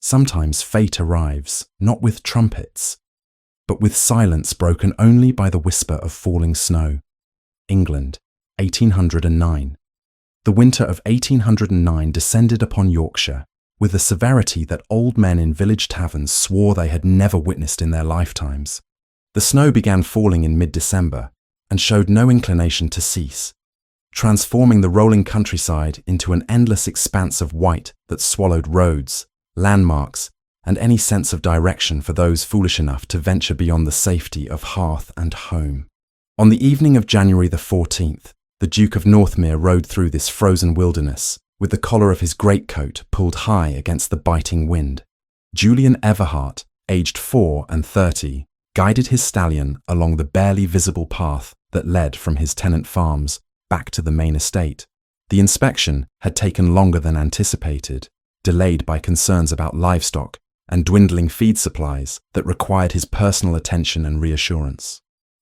Sometimes fate arrives, not with trumpets, but with silence broken only by the whisper of falling snow. England, 1809. The winter of 1809 descended upon Yorkshire with a severity that old men in village taverns swore they had never witnessed in their lifetimes. The snow began falling in mid-December and showed no inclination to cease, transforming the rolling countryside into an endless expanse of white that swallowed roads, landmarks, and any sense of direction for those foolish enough to venture beyond the safety of hearth and home. On the evening of January the 14th, the Duke of Northmere rode through this frozen wilderness, with the collar of his greatcoat pulled high against the biting wind. Julian Everhart, aged 4 and 30, guided his stallion along the barely visible path that led from his tenant farms back to the main estate. The inspection had taken longer than anticipated, delayed by concerns about livestock and dwindling feed supplies that required his personal attention and reassurance.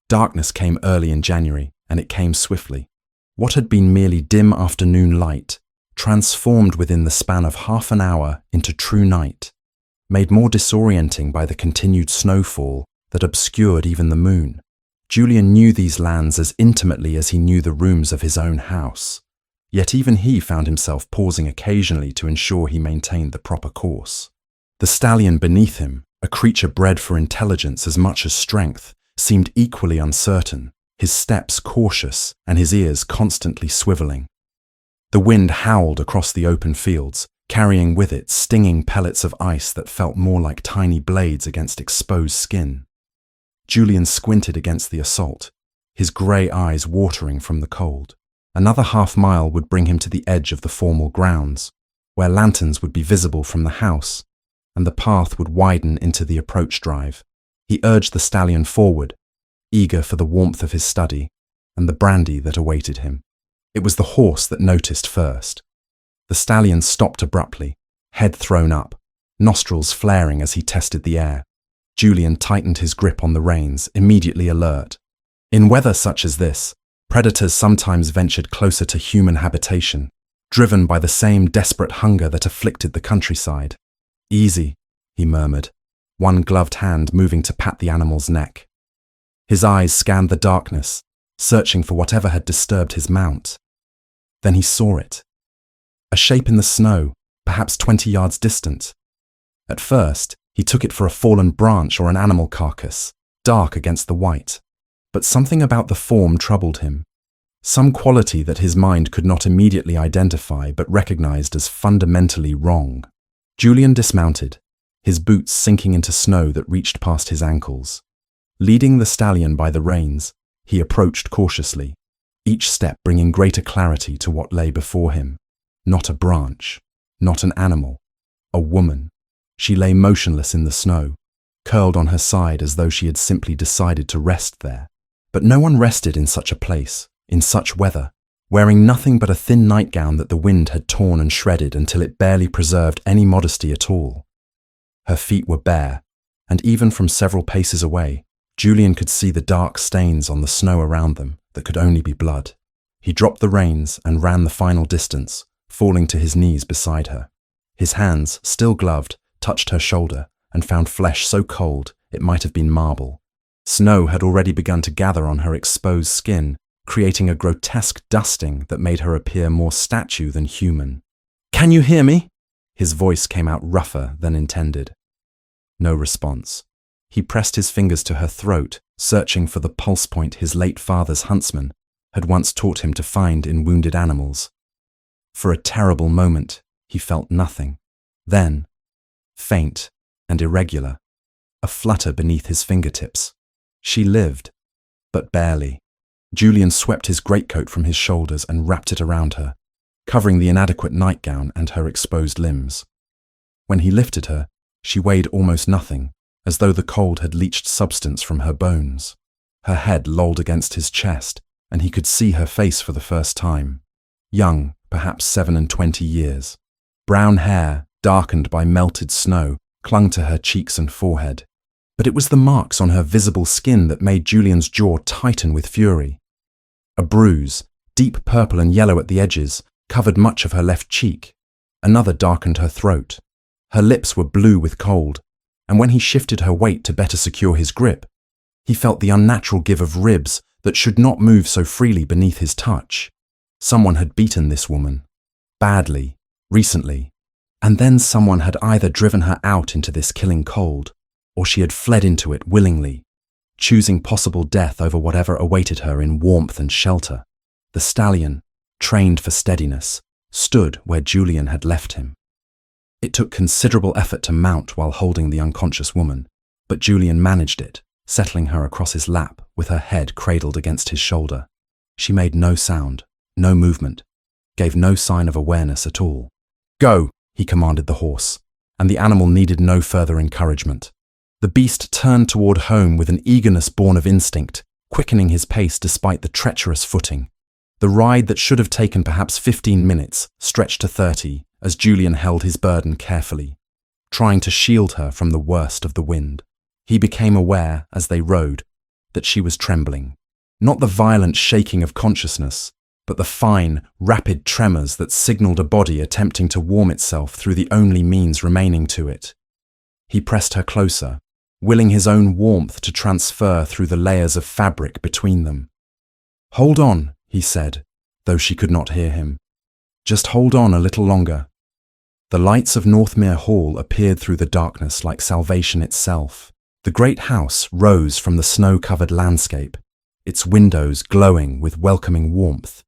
Darkness came early in January, and it came swiftly. What had been merely dim afternoon light transformed within the span of half an hour into true night, made more disorienting by the continued snowfall that obscured even the moon. Julian knew these lands as intimately as he knew the rooms of his own house, yet even he found himself pausing occasionally to ensure he maintained the proper course. The stallion beneath him, a creature bred for intelligence as much as strength, seemed equally uncertain, his steps cautious and his ears constantly swiveling. The wind howled across the open fields, carrying with it stinging pellets of ice that felt more like tiny blades against exposed skin. Julian squinted against the assault, his grey eyes watering from the cold. Another half-mile would bring him to the edge of the formal grounds, where lanterns would be visible from the house, and the path would widen into the approach drive. He urged the stallion forward, eager for the warmth of his study and the brandy that awaited him. It was the horse that noticed first. The stallion stopped abruptly, head thrown up, nostrils flaring as he tested the air. Julian tightened his grip on the reins, immediately alert. In weather such as this, predators sometimes ventured closer to human habitation, driven by the same desperate hunger that afflicted the countryside. "Easy," he murmured, one gloved hand moving to pat the animal's neck. His eyes scanned the darkness, searching for whatever had disturbed his mount. Then he saw it. A shape in the snow, perhaps 20 yards distant. At first, he took it for a fallen branch or an animal carcass, dark against the white. But something about the form troubled him, some quality that his mind could not immediately identify but recognized as fundamentally wrong. Julian dismounted, his boots sinking into snow that reached past his ankles. Leading the stallion by the reins, he approached cautiously, each step bringing greater clarity to what lay before him. Not a branch, not an animal, a woman. She lay motionless in the snow, curled on her side as though she had simply decided to rest there. But no one rested in such a place, in such weather, wearing nothing but a thin nightgown that the wind had torn and shredded until it barely preserved any modesty at all. Her feet were bare, and even from several paces away, Julian could see the dark stains on the snow around them that could only be blood. He dropped the reins and ran the final distance, falling to his knees beside her. His hands, still gloved, touched her shoulder and found flesh so cold it might have been marble. Snow had already begun to gather on her exposed skin, creating a grotesque dusting that made her appear more statue than human. "Can you hear me?" His voice came out rougher than intended. No response. He pressed his fingers to her throat, searching for the pulse point his late father's huntsman had once taught him to find in wounded animals. For a terrible moment, he felt nothing. Then, faint and irregular, a flutter beneath his fingertips. She lived, but barely. Julian swept his greatcoat from his shoulders and wrapped it around her, covering the inadequate nightgown and her exposed limbs. When he lifted her, she weighed almost nothing, as though the cold had leached substance from her bones. Her head lolled against his chest, and he could see her face for the first time. Young, perhaps 27 years. Brown hair, darkened by melted snow, clung to her cheeks and forehead. But it was the marks on her visible skin that made Julian's jaw tighten with fury. A bruise, deep purple and yellow at the edges, covered much of her left cheek. Another darkened her throat. Her lips were blue with cold, and when he shifted her weight to better secure his grip, he felt the unnatural give of ribs that should not move so freely beneath his touch. Someone had beaten this woman. Badly, recently, and then someone had either driven her out into this killing cold, or she had fled into it willingly, choosing possible death over whatever awaited her in warmth and shelter. The stallion, trained for steadiness, stood where Julian had left him. It took considerable effort to mount while holding the unconscious woman, but Julian managed it, settling her across his lap with her head cradled against his shoulder. She made no sound, no movement, gave no sign of awareness at all. "Go," he commanded the horse, and the animal needed no further encouragement. The beast turned toward home with an eagerness born of instinct, quickening his pace despite the treacherous footing. The ride that should have taken perhaps 15 minutes stretched to 30 as Julian held his burden carefully, trying to shield her from the worst of the wind. He became aware, as they rode, that she was trembling. Not the violent shaking of consciousness, but the fine, rapid tremors that signaled a body attempting to warm itself through the only means remaining to it. He pressed her closer, willing his own warmth to transfer through the layers of fabric between them. "Hold on," he said, though she could not hear him. "Just hold on a little longer." The lights of Northmere Hall appeared through the darkness like salvation itself. The great house rose from the snow-covered landscape, its windows glowing with welcoming warmth.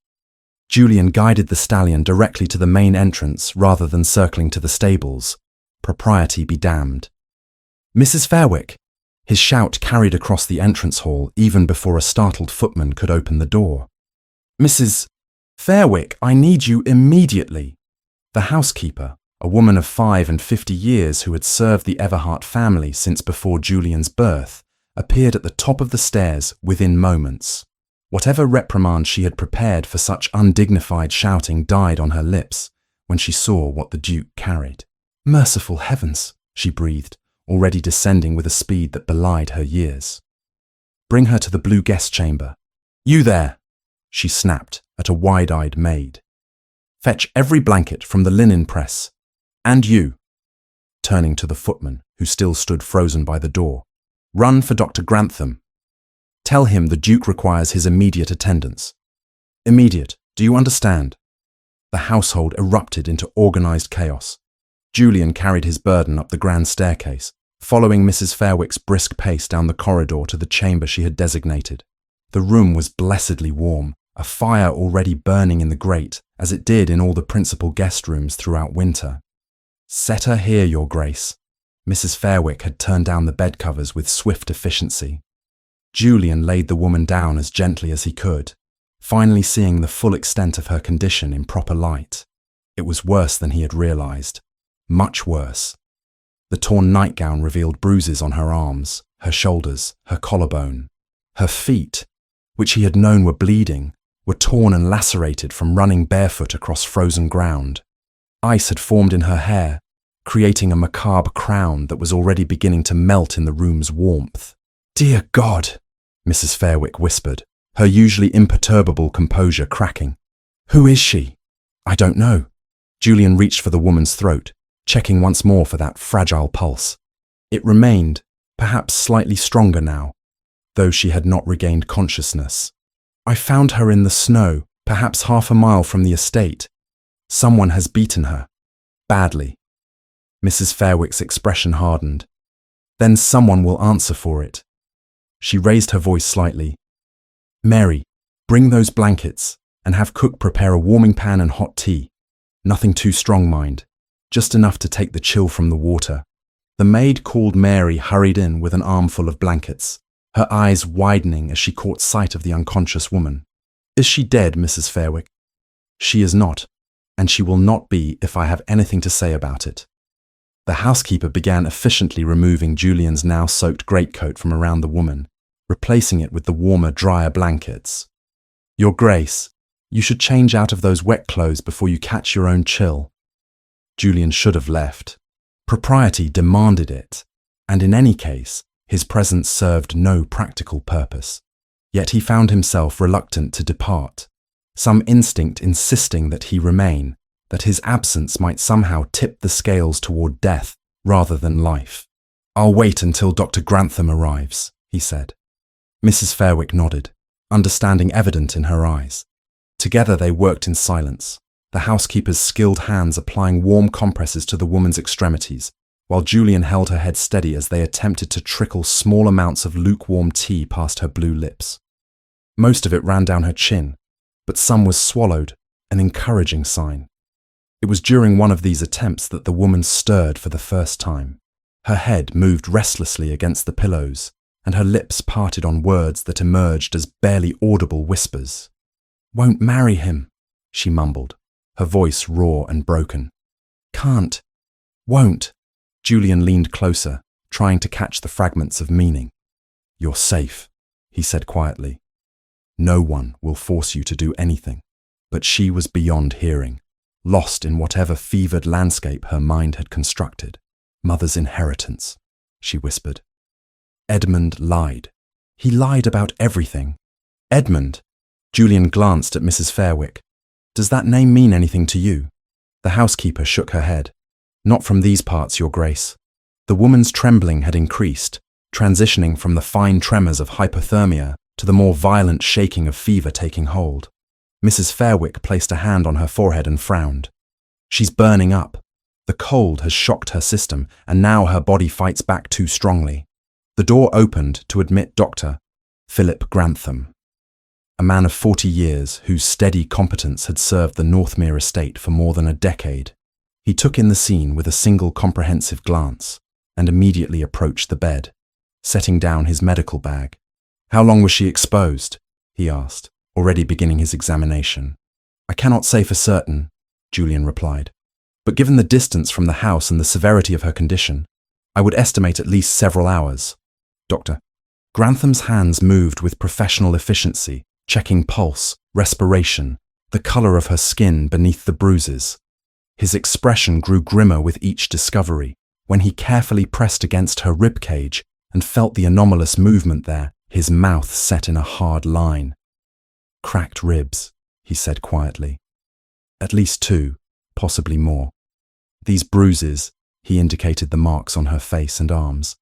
Julian guided the stallion directly to the main entrance rather than circling to the stables. Propriety be damned. "Mrs. Fairwick!" His shout carried across the entrance hall even before a startled footman could open the door. "Mrs. Fairwick, I need you immediately." The housekeeper, a woman of 55 years who had served the Everhart family since before Julian's birth, appeared at the top of the stairs within moments. Whatever reprimand she had prepared for such undignified shouting died on her lips when she saw what the Duke carried. "Merciful heavens," she breathed, already descending with a speed that belied her years. "Bring her to the blue guest chamber. You there!" she snapped at a wide-eyed maid. "Fetch every blanket from the linen press. And you," turning to the footman, who still stood frozen by the door, "run for Dr. Grantham. Tell him the Duke requires his immediate attendance. Immediate, do you understand?" The household erupted into organized chaos. Julian carried his burden up the grand staircase, following Mrs. Fairwick's brisk pace down the corridor to the chamber she had designated. The room was blessedly warm, a fire already burning in the grate, as it did in all the principal guest rooms throughout winter. "Set her here, Your Grace." Mrs. Fairwick had turned down the bedcovers with swift efficiency. Julian laid the woman down as gently as he could, finally seeing the full extent of her condition in proper light. It was worse than he had realized. Much worse. The torn nightgown revealed bruises on her arms, her shoulders, her collarbone. Her feet, which he had known were bleeding, were torn and lacerated from running barefoot across frozen ground. Ice had formed in her hair, creating a macabre crown that was already beginning to melt in the room's warmth. "Dear God," Mrs. Fairwick whispered, her usually imperturbable composure cracking. "Who is she?" "I don't know." Julian reached for the woman's throat, checking once more for that fragile pulse. It remained, perhaps slightly stronger now, though she had not regained consciousness. "I found her in the snow, perhaps half a mile from the estate. Someone has beaten her. Badly." Mrs. Fairwick's expression hardened. "Then someone will answer for it." She raised her voice slightly. "Mary, bring those blankets, and have cook prepare a warming pan and hot tea. Nothing too strong, mind. Just enough to take the chill from the water." The maid called Mary hurried in with an armful of blankets, her eyes widening as she caught sight of the unconscious woman. "Is she dead, Mrs. Fairwick?" "She is not, and she will not be if I have anything to say about it." The housekeeper began efficiently removing Julian's now soaked greatcoat from around the woman, replacing it with the warmer, drier blankets. "Your Grace, you should change out of those wet clothes before you catch your own chill." Julian should have left. Propriety demanded it, and in any case, his presence served no practical purpose. Yet he found himself reluctant to depart, some instinct insisting that he remain, that his absence might somehow tip the scales toward death rather than life. "I'll wait until Dr. Grantham arrives," he said. Mrs. Fairwick nodded, understanding evident in her eyes. Together they worked in silence, the housekeeper's skilled hands applying warm compresses to the woman's extremities, while Julian held her head steady as they attempted to trickle small amounts of lukewarm tea past her blue lips. Most of it ran down her chin, but some was swallowed, an encouraging sign. It was during one of these attempts that the woman stirred for the first time. Her head moved restlessly against the pillows, and her lips parted on words that emerged as barely audible whispers. "Won't marry him," she mumbled, her voice raw and broken. "Can't. Won't." Julian leaned closer, trying to catch the fragments of meaning. "You're safe," he said quietly. "No one will force you to do anything." But she was beyond hearing, lost in whatever fevered landscape her mind had constructed. "Mother's inheritance," she whispered. "Edmund lied. He lied about everything." "Edmund?" Julian glanced at Mrs. Fairwick. "Does that name mean anything to you?" The housekeeper shook her head. "Not from these parts, Your Grace." The woman's trembling had increased, transitioning from the fine tremors of hypothermia to the more violent shaking of fever taking hold. Mrs. Fairwick placed a hand on her forehead and frowned. "She's burning up. The cold has shocked her system, and now her body fights back too strongly." The door opened to admit Dr. Philip Grantham, a man of 40 years whose steady competence had served the Northmere estate for more than a decade. He took in the scene with a single comprehensive glance and immediately approached the bed, setting down his medical bag. "How long was she exposed?" he asked, already beginning his examination. "I cannot say for certain," Julian replied, "but given the distance from the house and the severity of her condition, I would estimate at least several hours." Dr. Grantham's hands moved with professional efficiency, checking pulse, respiration, the color of her skin beneath the bruises. His expression grew grimmer with each discovery, when he carefully pressed against her ribcage and felt the anomalous movement there, his mouth set in a hard line. "Cracked ribs," he said quietly. "At least 2, possibly more. These bruises," he indicated the marks on her face and arms,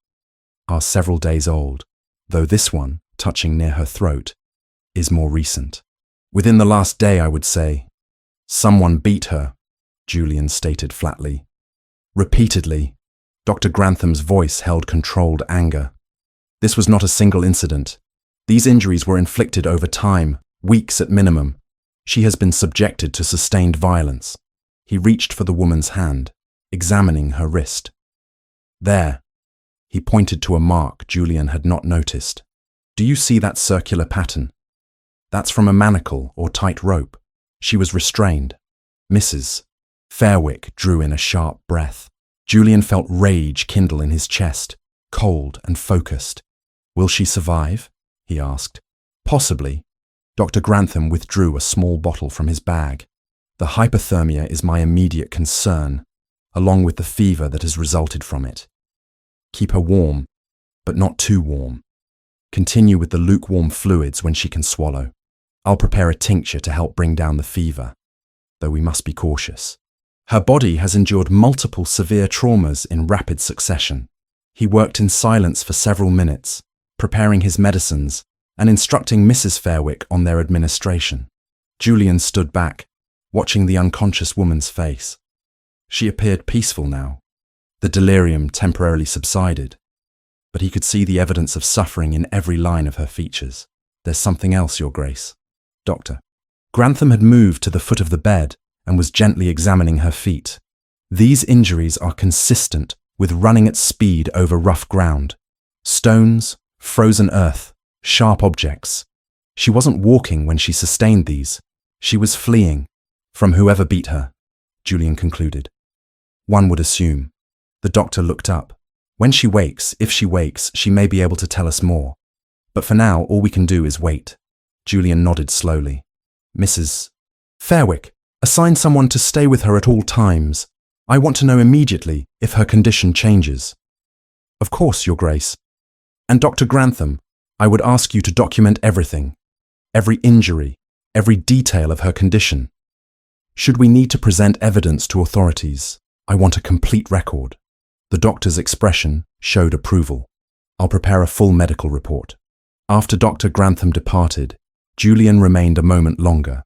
"are several days old, though this one, touching near her throat, is more recent. Within the last day, I would say." "Someone beat her," Julian stated flatly. "Repeatedly." Dr. Grantham's voice held controlled anger. "This was not a single incident. These injuries were inflicted over time, weeks at minimum. She has been subjected to sustained violence." He reached for the woman's hand, examining her wrist. "There." He pointed to a mark Julian had not noticed. "Do you see that circular pattern? That's from a manacle or tight rope. She was restrained." Mrs. Fairwick drew in a sharp breath. Julian felt rage kindle in his chest, cold and focused. "Will she survive?" he asked. "Possibly." Dr. Grantham withdrew a small bottle from his bag. "The hypothermia is my immediate concern, along with the fever that has resulted from it. Keep her warm, but not too warm. Continue with the lukewarm fluids when she can swallow. I'll prepare a tincture to help bring down the fever, though we must be cautious." Her body has endured multiple severe traumas in rapid succession. He worked in silence for several minutes, preparing his medicines and instructing Mrs. Fairwick on their administration. Julian stood back, watching the unconscious woman's face. She appeared peaceful now. The delirium temporarily subsided, but he could see the evidence of suffering in every line of her features. "There's something else, Your Grace." Dr. Grantham had moved to the foot of the bed and was gently examining her feet. "These injuries are consistent with running at speed over rough ground. Stones, frozen earth, sharp objects. She wasn't walking when she sustained these. She was fleeing from whoever beat her," Julian concluded. "One would assume." The doctor looked up. "When she wakes, if she wakes, she may be able to tell us more. But for now, all we can do is wait." Julian nodded slowly. "Mrs. Fairwick, assign someone to stay with her at all times. I want to know immediately if her condition changes." "Of course, Your Grace. And Dr. Grantham, I would ask you to document everything, every injury, every detail of her condition. Should we need to present evidence to authorities, I want a complete record." The doctor's expression showed approval. "I'll prepare a full medical report." After Dr. Grantham departed, Julian remained a moment longer.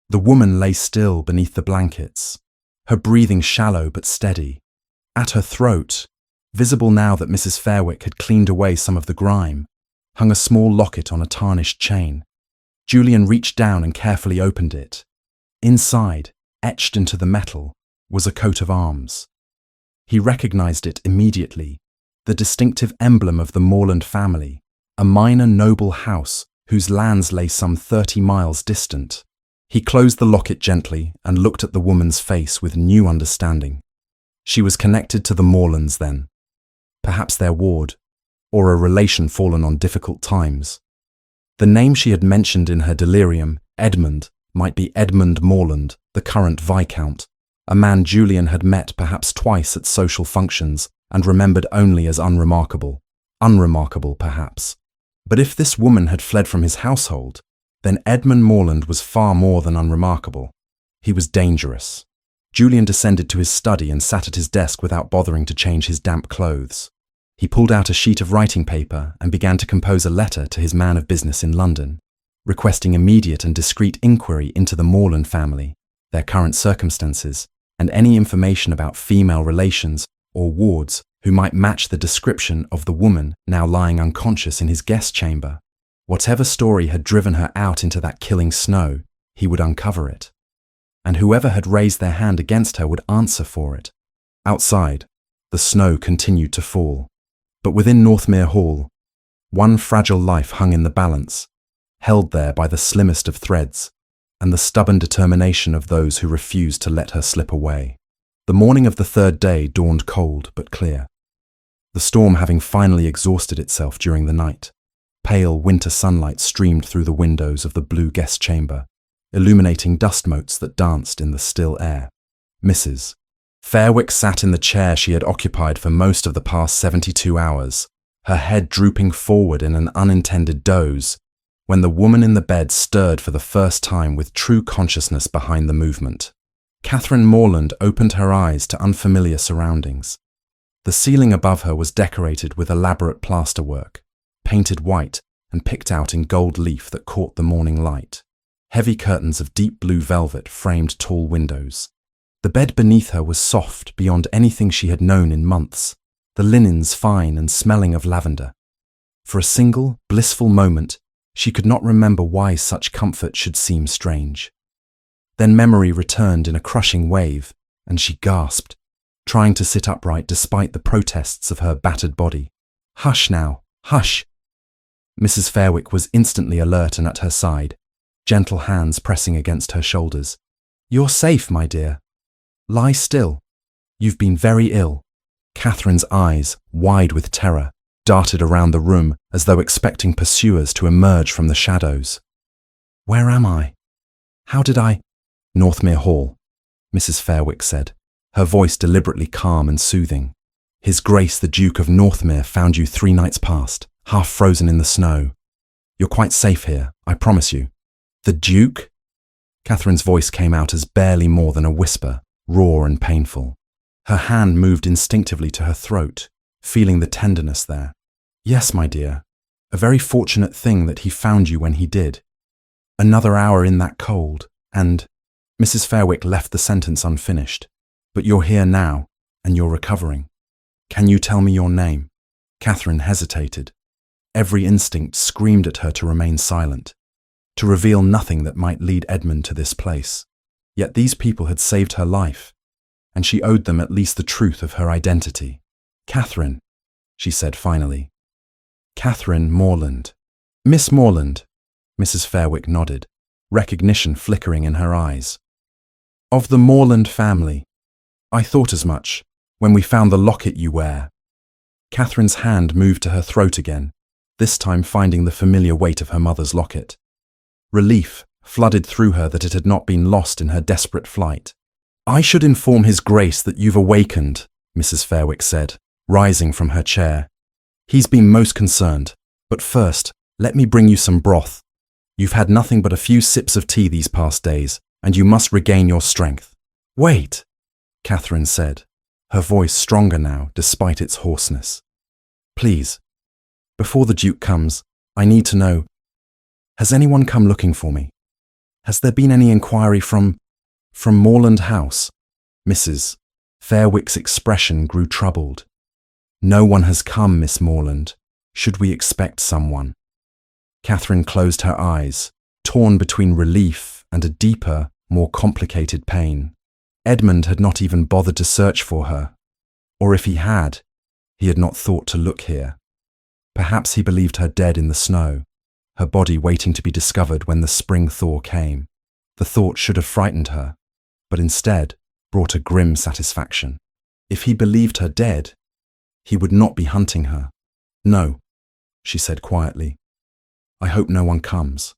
The woman lay still beneath the blankets, her breathing shallow but steady. At her throat, visible now that Mrs. Fairwick had cleaned away some of the grime, hung a small locket on a tarnished chain. Julian reached down and carefully opened it. Inside, etched into the metal, was a coat of arms. He recognized it immediately, the distinctive emblem of the Morland family, a minor noble house whose lands lay some 30 miles distant. He closed the locket gently and looked at the woman's face with new understanding. She was connected to the Morlands then. Perhaps their ward, or a relation fallen on difficult times. The name she had mentioned in her delirium, Edmund, might be Edmund Morland, the current Viscount, a man Julian had met perhaps twice at social functions and remembered only as unremarkable. Unremarkable, perhaps. But if this woman had fled from his household, then Edmund Morland was far more than unremarkable. He was dangerous. Julian descended to his study and sat at his desk without bothering to change his damp clothes. He pulled out a sheet of writing paper and began to compose a letter to his man of business in London, requesting immediate and discreet inquiry into the Morland family, their current circumstances, and any information about female relations or wards who might match the description of the woman now lying unconscious in his guest chamber. Whatever story had driven her out into that killing snow, he would uncover it. And whoever had raised their hand against her would answer for it. Outside, the snow continued to fall. But within Northmere Hall, one fragile life hung in the balance, held there by the slimmest of threads, and the stubborn determination of those who refused to let her slip away. The morning of the third day dawned cold but clear, the storm having finally exhausted itself during the night. Pale winter sunlight streamed through the windows of the blue guest chamber, illuminating dust motes that danced in the still air. Mrs. Fairwick sat in the chair she had occupied for most of the past 72 hours, her head drooping forward in an unintended doze, when the woman in the bed stirred for the first time with true consciousness behind the movement. Catherine Morland opened her eyes to unfamiliar surroundings. The ceiling above her was decorated with elaborate plasterwork, painted white and picked out in gold leaf that caught the morning light. Heavy curtains of deep blue velvet framed tall windows. The bed beneath her was soft beyond anything she had known in months, the linens fine and smelling of lavender. For a single, blissful moment, she could not remember why such comfort should seem strange. Then memory returned in a crushing wave, and she gasped, trying to sit upright despite the protests of her battered body. "Hush now, hush!" Mrs. Fairwick was instantly alert and at her side, gentle hands pressing against her shoulders. "You're safe, my dear. Lie still. You've been very ill." Catherine's eyes, wide with terror, darted around the room as though expecting pursuers to emerge from the shadows. "Where am I? How did I—" "Northmere Hall," Mrs. Fairwick said, her voice deliberately calm and soothing. "His Grace the Duke of Northmere found you 3 nights past, half frozen in the snow. You're quite safe here, I promise you." "The Duke?" Catherine's voice came out as barely more than a whisper, raw and painful. Her hand moved instinctively to her throat, feeling the tenderness there. "Yes, my dear. A very fortunate thing that he found you when he did. Another hour in that cold, and—" Mrs. Fairwick left the sentence unfinished. "But you're here now, and you're recovering. Can you tell me your name?" Catherine hesitated. Every instinct screamed at her to remain silent, to reveal nothing that might lead Edmund to this place. Yet these people had saved her life, and she owed them at least the truth of her identity. "Catherine," she said finally. "Catherine Morland." "Miss Morland," Mrs. Fairwick nodded, recognition flickering in her eyes. "Of the Morland family. I thought as much, when we found the locket you wear." Catherine's hand moved to her throat again, this time finding the familiar weight of her mother's locket. Relief flooded through her that it had not been lost in her desperate flight. "I should inform His Grace that you've awakened," Mrs. Fairwick said, rising from her chair. "He's been most concerned, but first, let me bring you some broth. You've had nothing but a few sips of tea these past days, and you must regain your strength." "Wait," Catherine said, her voice stronger now despite its hoarseness. Please, before the Duke comes, I need to know, has anyone come looking for me? Has there been any inquiry from Moorland House? Mrs. Fairwick's expression grew troubled. No one has come, Miss Moorland. Should we expect someone? Catherine closed her eyes, torn between relief and a deeper, more complicated pain. Edmund had not even bothered to search for her. Or if he had not thought to look here. Perhaps he believed her dead in the snow, her body waiting to be discovered when the spring thaw came. The thought should have frightened her, but instead brought a grim satisfaction. If he believed her dead, he would not be hunting her. No, she said quietly. I hope no one comes.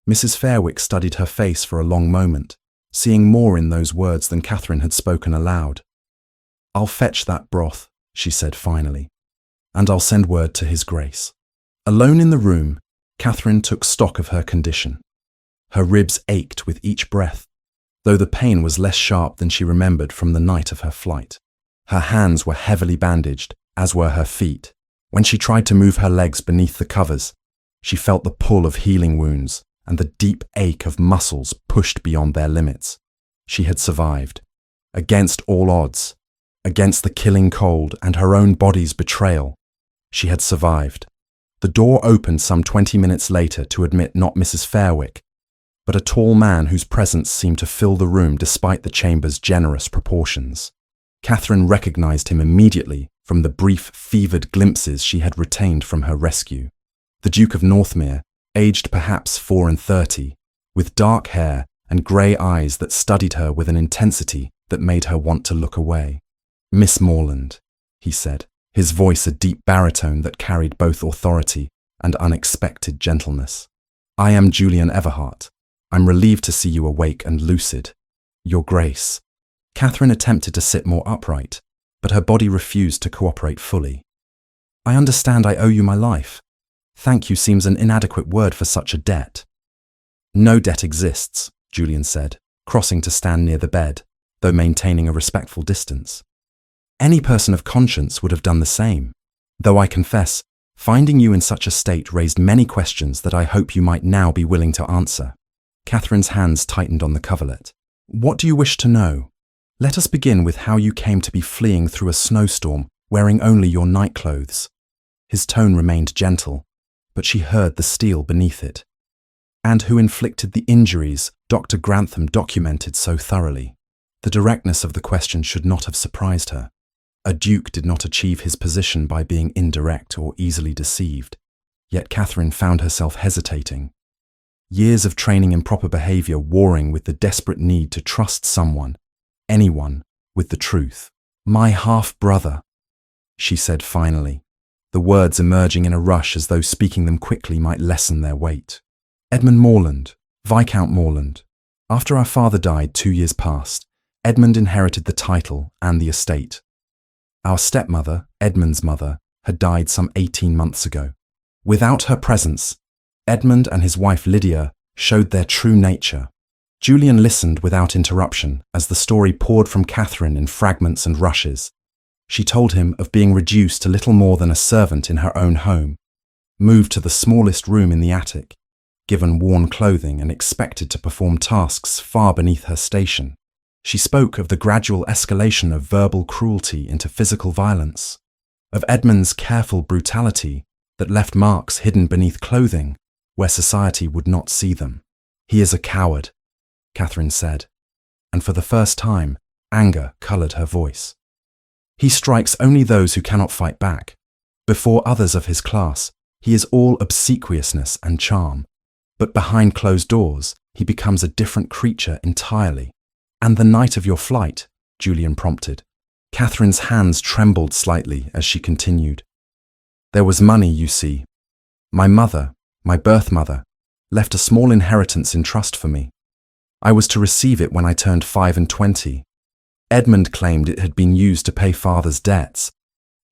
Mrs. Fairwick studied her face for a long moment, seeing more in those words than Catherine had spoken aloud. I'll fetch that broth, she said finally, and I'll send word to His Grace. Alone in the room, Catherine took stock of her condition. Her ribs ached with each breath, though the pain was less sharp than she remembered from the night of her flight. Her hands were heavily bandaged, as were her feet. When she tried to move her legs beneath the covers, she felt the pull of healing wounds and the deep ache of muscles pushed beyond their limits. She had survived. Against all odds, against the killing cold and her own body's betrayal, she had survived. The door opened some 20 minutes later to admit not Mrs. Fairwick, but a tall man whose presence seemed to fill the room despite the chamber's generous proportions. Catherine recognized him immediately from the brief, fevered glimpses she had retained from her rescue. The Duke of Northmere, aged perhaps 34, with dark hair and grey eyes that studied her with an intensity that made her want to look away. Miss Moorland, he said, his voice a deep baritone that carried both authority and unexpected gentleness. I am Julian Everhart. I'm relieved to see you awake and lucid. Your Grace. Catherine attempted to sit more upright, but her body refused to cooperate fully. I understand I owe you my life. Thank you seems an inadequate word for such a debt. No debt exists, Julian said, crossing to stand near the bed, though maintaining a respectful distance. Any person of conscience would have done the same, though I confess, finding you in such a state raised many questions that I hope you might now be willing to answer. Catherine's hands tightened on the coverlet. What do you wish to know? Let us begin with how you came to be fleeing through a snowstorm, wearing only your nightclothes. His tone remained gentle, but she heard the steel beneath it. And who inflicted the injuries Dr. Grantham documented so thoroughly? The directness of the question should not have surprised her. A duke did not achieve his position by being indirect or easily deceived, yet Catherine found herself hesitating. Years of training in proper behaviour warring with the desperate need to trust someone, anyone, with the truth. My half-brother, she said finally, the words emerging in a rush as though speaking them quickly might lessen their weight. Edmund Moorland, Viscount Moorland. After our father died 2 years past, Edmund inherited the title and the estate. Our stepmother, Edmund's mother, had died some 18 months ago. Without her presence, Edmund and his wife Lydia showed their true nature. Julian listened without interruption as the story poured from Catherine in fragments and rushes. She told him of being reduced to little more than a servant in her own home, moved to the smallest room in the attic, given worn clothing and expected to perform tasks far beneath her station. She spoke of the gradual escalation of verbal cruelty into physical violence, of Edmund's careful brutality that left marks hidden beneath clothing where society would not see them. He is a coward, Catherine said, and for the first time, anger coloured her voice. He strikes only those who cannot fight back. Before others of his class, he is all obsequiousness and charm, but behind closed doors, he becomes a different creature entirely. And the night of your flight, Julian prompted. Catherine's hands trembled slightly as she continued. There was money, you see. My mother, my birth mother, left a small inheritance in trust for me. I was to receive it when I turned 25. Edmund claimed it had been used to pay father's debts,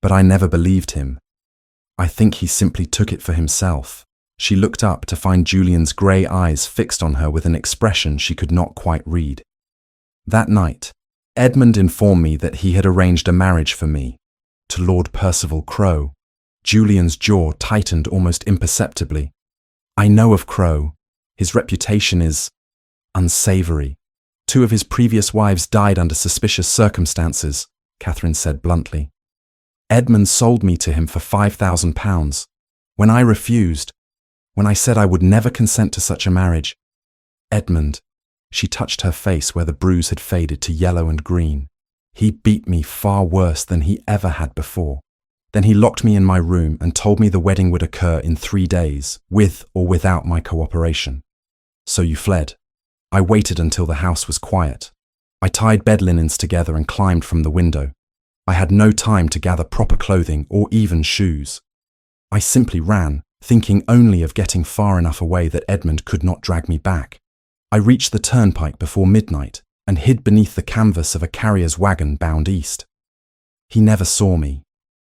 but I never believed him. I think he simply took it for himself. She looked up to find Julian's grey eyes fixed on her with an expression she could not quite read. That night, Edmund informed me that he had arranged a marriage for me to Lord Percival Crowe. Julian's jaw tightened almost imperceptibly. I know of Crowe. His reputation is unsavory. 2 of his previous wives died under suspicious circumstances, Catherine said bluntly. Edmund sold me to him for £5,000. When I refused, when I said I would never consent to such a marriage, Edmund, she touched her face where the bruise had faded to yellow and green. He beat me far worse than he ever had before. Then he locked me in my room and told me the wedding would occur in 3 days, with or without my cooperation. So you fled. I waited until the house was quiet. I tied bed linens together and climbed from the window. I had no time to gather proper clothing or even shoes. I simply ran, thinking only of getting far enough away that Edmund could not drag me back. I reached the turnpike before midnight and hid beneath the canvas of a carrier's wagon bound east. He never saw me.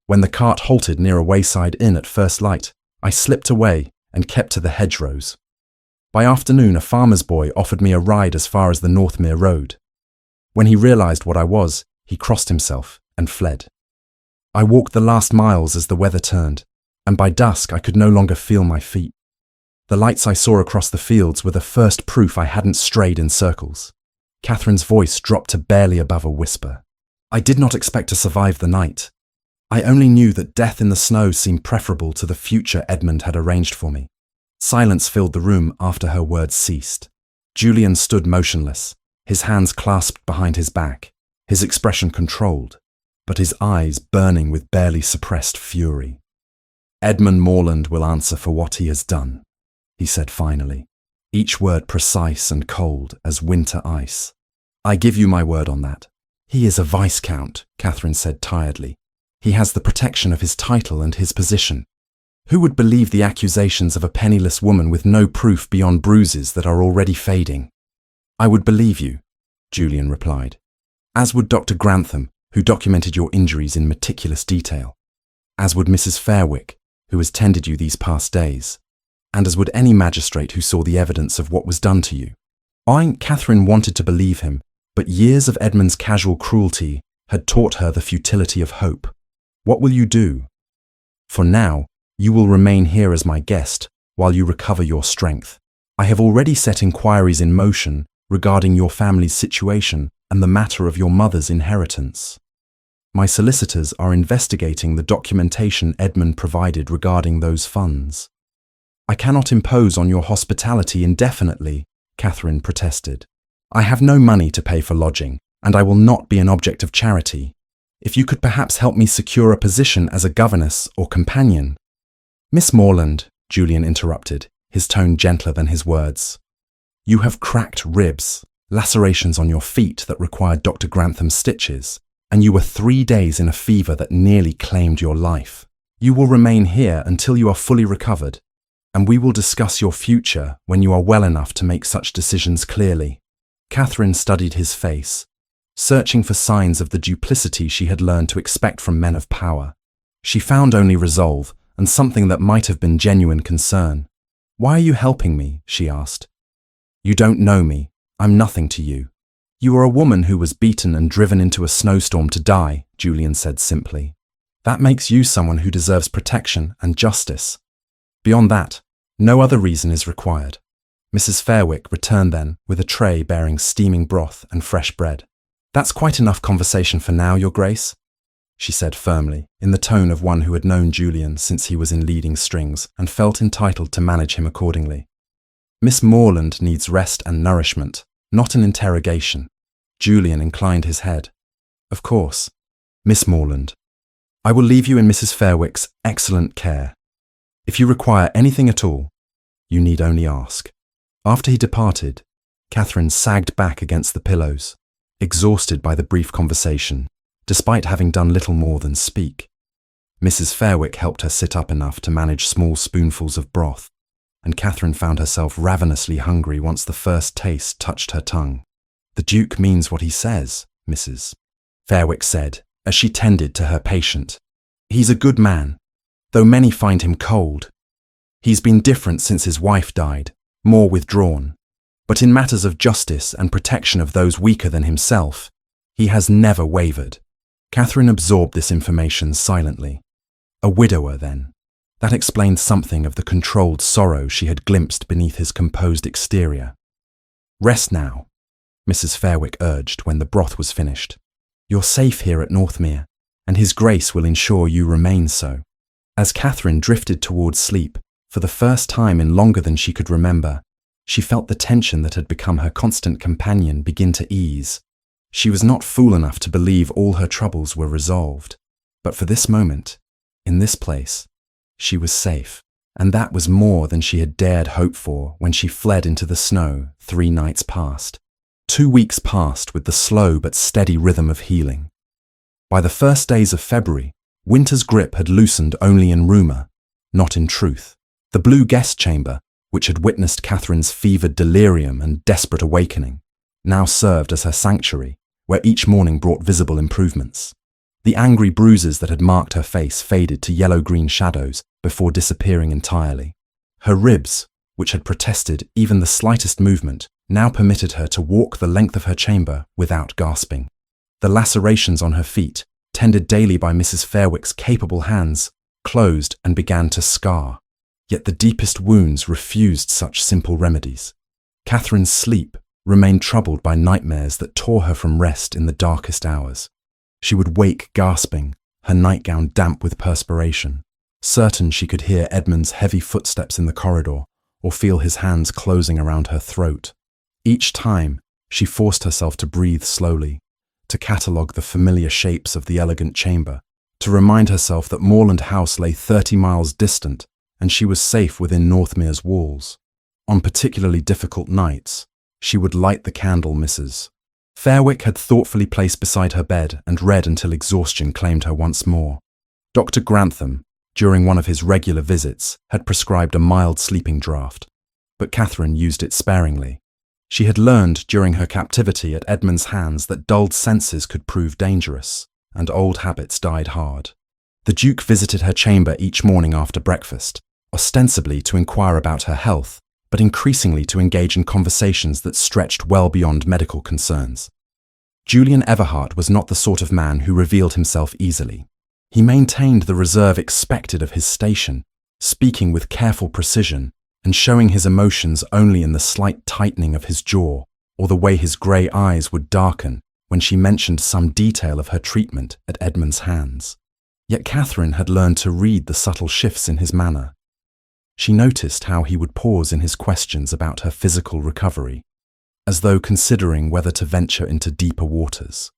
When the cart halted near a wayside inn at first light, I slipped away and kept to the hedgerows. By afternoon, a farmer's boy offered me a ride as far as the Northmere Road. When he realized what I was, he crossed himself and fled. I walked the last miles as the weather turned, and by dusk I could no longer feel my feet. The lights I saw across the fields were the first proof I hadn't strayed in circles. Catherine's voice dropped to barely above a whisper. I did not expect to survive the night. I only knew that death in the snow seemed preferable to the future Edmund had arranged for me. Silence filled the room after her words ceased. Julian stood motionless, his hands clasped behind his back, his expression controlled, but his eyes burning with barely suppressed fury. Edmund Morland will answer for what he has done, he said finally, each word precise and cold as winter ice. I give you my word on that. He is a viscount, Catherine said tiredly. He has the protection of his title and his position. Who would believe the accusations of a penniless woman with no proof beyond bruises that are already fading? I would believe you, Julian replied. As would Dr. Grantham, who documented your injuries in meticulous detail. As would Mrs. Fairwick, who has tended you these past days. And as would any magistrate who saw the evidence of what was done to you. Catherine wanted to believe him, but years of Edmund's casual cruelty had taught her the futility of hope. What will you do? For now, you will remain here as my guest while you recover your strength. I have already set inquiries in motion regarding your family's situation and the matter of your mother's inheritance. My solicitors are investigating the documentation Edmund provided regarding those funds. I cannot impose on your hospitality indefinitely, Catherine protested. I have no money to pay for lodging, and I will not be an object of charity. If you could perhaps help me secure a position as a governess or companion. Miss Morland, Julian interrupted, his tone gentler than his words. You have cracked ribs, lacerations on your feet that required Dr. Grantham's stitches, and you were 3 days in a fever that nearly claimed your life. You will remain here until you are fully recovered, and we will discuss your future when you are well enough to make such decisions clearly. Catherine studied his face, searching for signs of the duplicity she had learned to expect from men of power. She found only resolve and something that might have been genuine concern. Why are you helping me? She asked. You don't know me. I'm nothing to you. You are a woman who was beaten and driven into a snowstorm to die, Julian said simply. That makes you someone who deserves protection and justice. Beyond that, no other reason is required. Mrs. Fairwick returned then with a tray bearing steaming broth and fresh bread. That's quite enough conversation for now, Your Grace, she said firmly, in the tone of one who had known Julian since he was in leading strings and felt entitled to manage him accordingly. Miss Morland needs rest and nourishment, not an interrogation. Julian inclined his head. Of course, Miss Morland. I will leave you in Mrs. Fairwick's excellent care. If you require anything at all, you need only ask. After he departed, Catherine sagged back against the pillows, exhausted by the brief conversation, despite having done little more than speak. Mrs. Fairwick helped her sit up enough to manage small spoonfuls of broth, and Catherine found herself ravenously hungry once the first taste touched her tongue. The Duke means what he says, Mrs. Fairwick said, as she tended to her patient. He's a good man, though many find him cold. He's been different since his wife died, more withdrawn. But in matters of justice and protection of those weaker than himself, He has never wavered. Catherine absorbed this information silently. A widower, then. That explained something of the controlled sorrow she had glimpsed beneath his composed exterior. "Rest now," Mrs. Fairwick urged when the broth was finished. "You're safe here at Northmere, and His Grace will ensure you remain so." As Catherine drifted towards sleep, for the first time in longer than she could remember, she felt the tension that had become her constant companion begin to ease. She was not fool enough to believe all her troubles were resolved, but for this moment, in this place, she was safe, and that was more than she had dared hope for when she fled into the snow 3 nights past. 2 weeks passed with the slow but steady rhythm of healing. By the first days of February, winter's grip had loosened only in rumour, not in truth. The blue guest chamber, which had witnessed Catherine's fevered delirium and desperate awakening, now served as her sanctuary, where each morning brought visible improvements. The angry bruises that had marked her face faded to yellow-green shadows before disappearing entirely. Her ribs, which had protested even the slightest movement, now permitted her to walk the length of her chamber without gasping. The lacerations on her feet, tended daily by Mrs. Fairwick's capable hands, closed and began to scar. Yet the deepest wounds refused such simple remedies. Catherine's sleep remained troubled by nightmares that tore her from rest in the darkest hours. She would wake gasping, her nightgown damp with perspiration, certain she could hear Edmund's heavy footsteps in the corridor or feel his hands closing around her throat. Each time, she forced herself to breathe slowly, to catalogue the familiar shapes of the elegant chamber, to remind herself that Moorland House lay 30 miles distant and she was safe within Northmere's walls. On particularly difficult nights, she would light the candle Mrs. Fairwick had thoughtfully placed beside her bed and read until exhaustion claimed her once more. Dr. Grantham, during one of his regular visits, had prescribed a mild sleeping draught, but Catherine used it sparingly. She had learned during her captivity at Edmund's hands that dulled senses could prove dangerous, and old habits died hard. The Duke visited her chamber each morning after breakfast, ostensibly to inquire about her health, but increasingly to engage in conversations that stretched well beyond medical concerns. Julian Everhart was not the sort of man who revealed himself easily. He maintained the reserve expected of his station, speaking with careful precision and showing his emotions only in the slight tightening of his jaw or the way his grey eyes would darken when she mentioned some detail of her treatment at Edmund's hands. Yet Catherine had learned to read the subtle shifts in his manner. She noticed how he would pause in his questions about her physical recovery, as though considering whether to venture into deeper waters.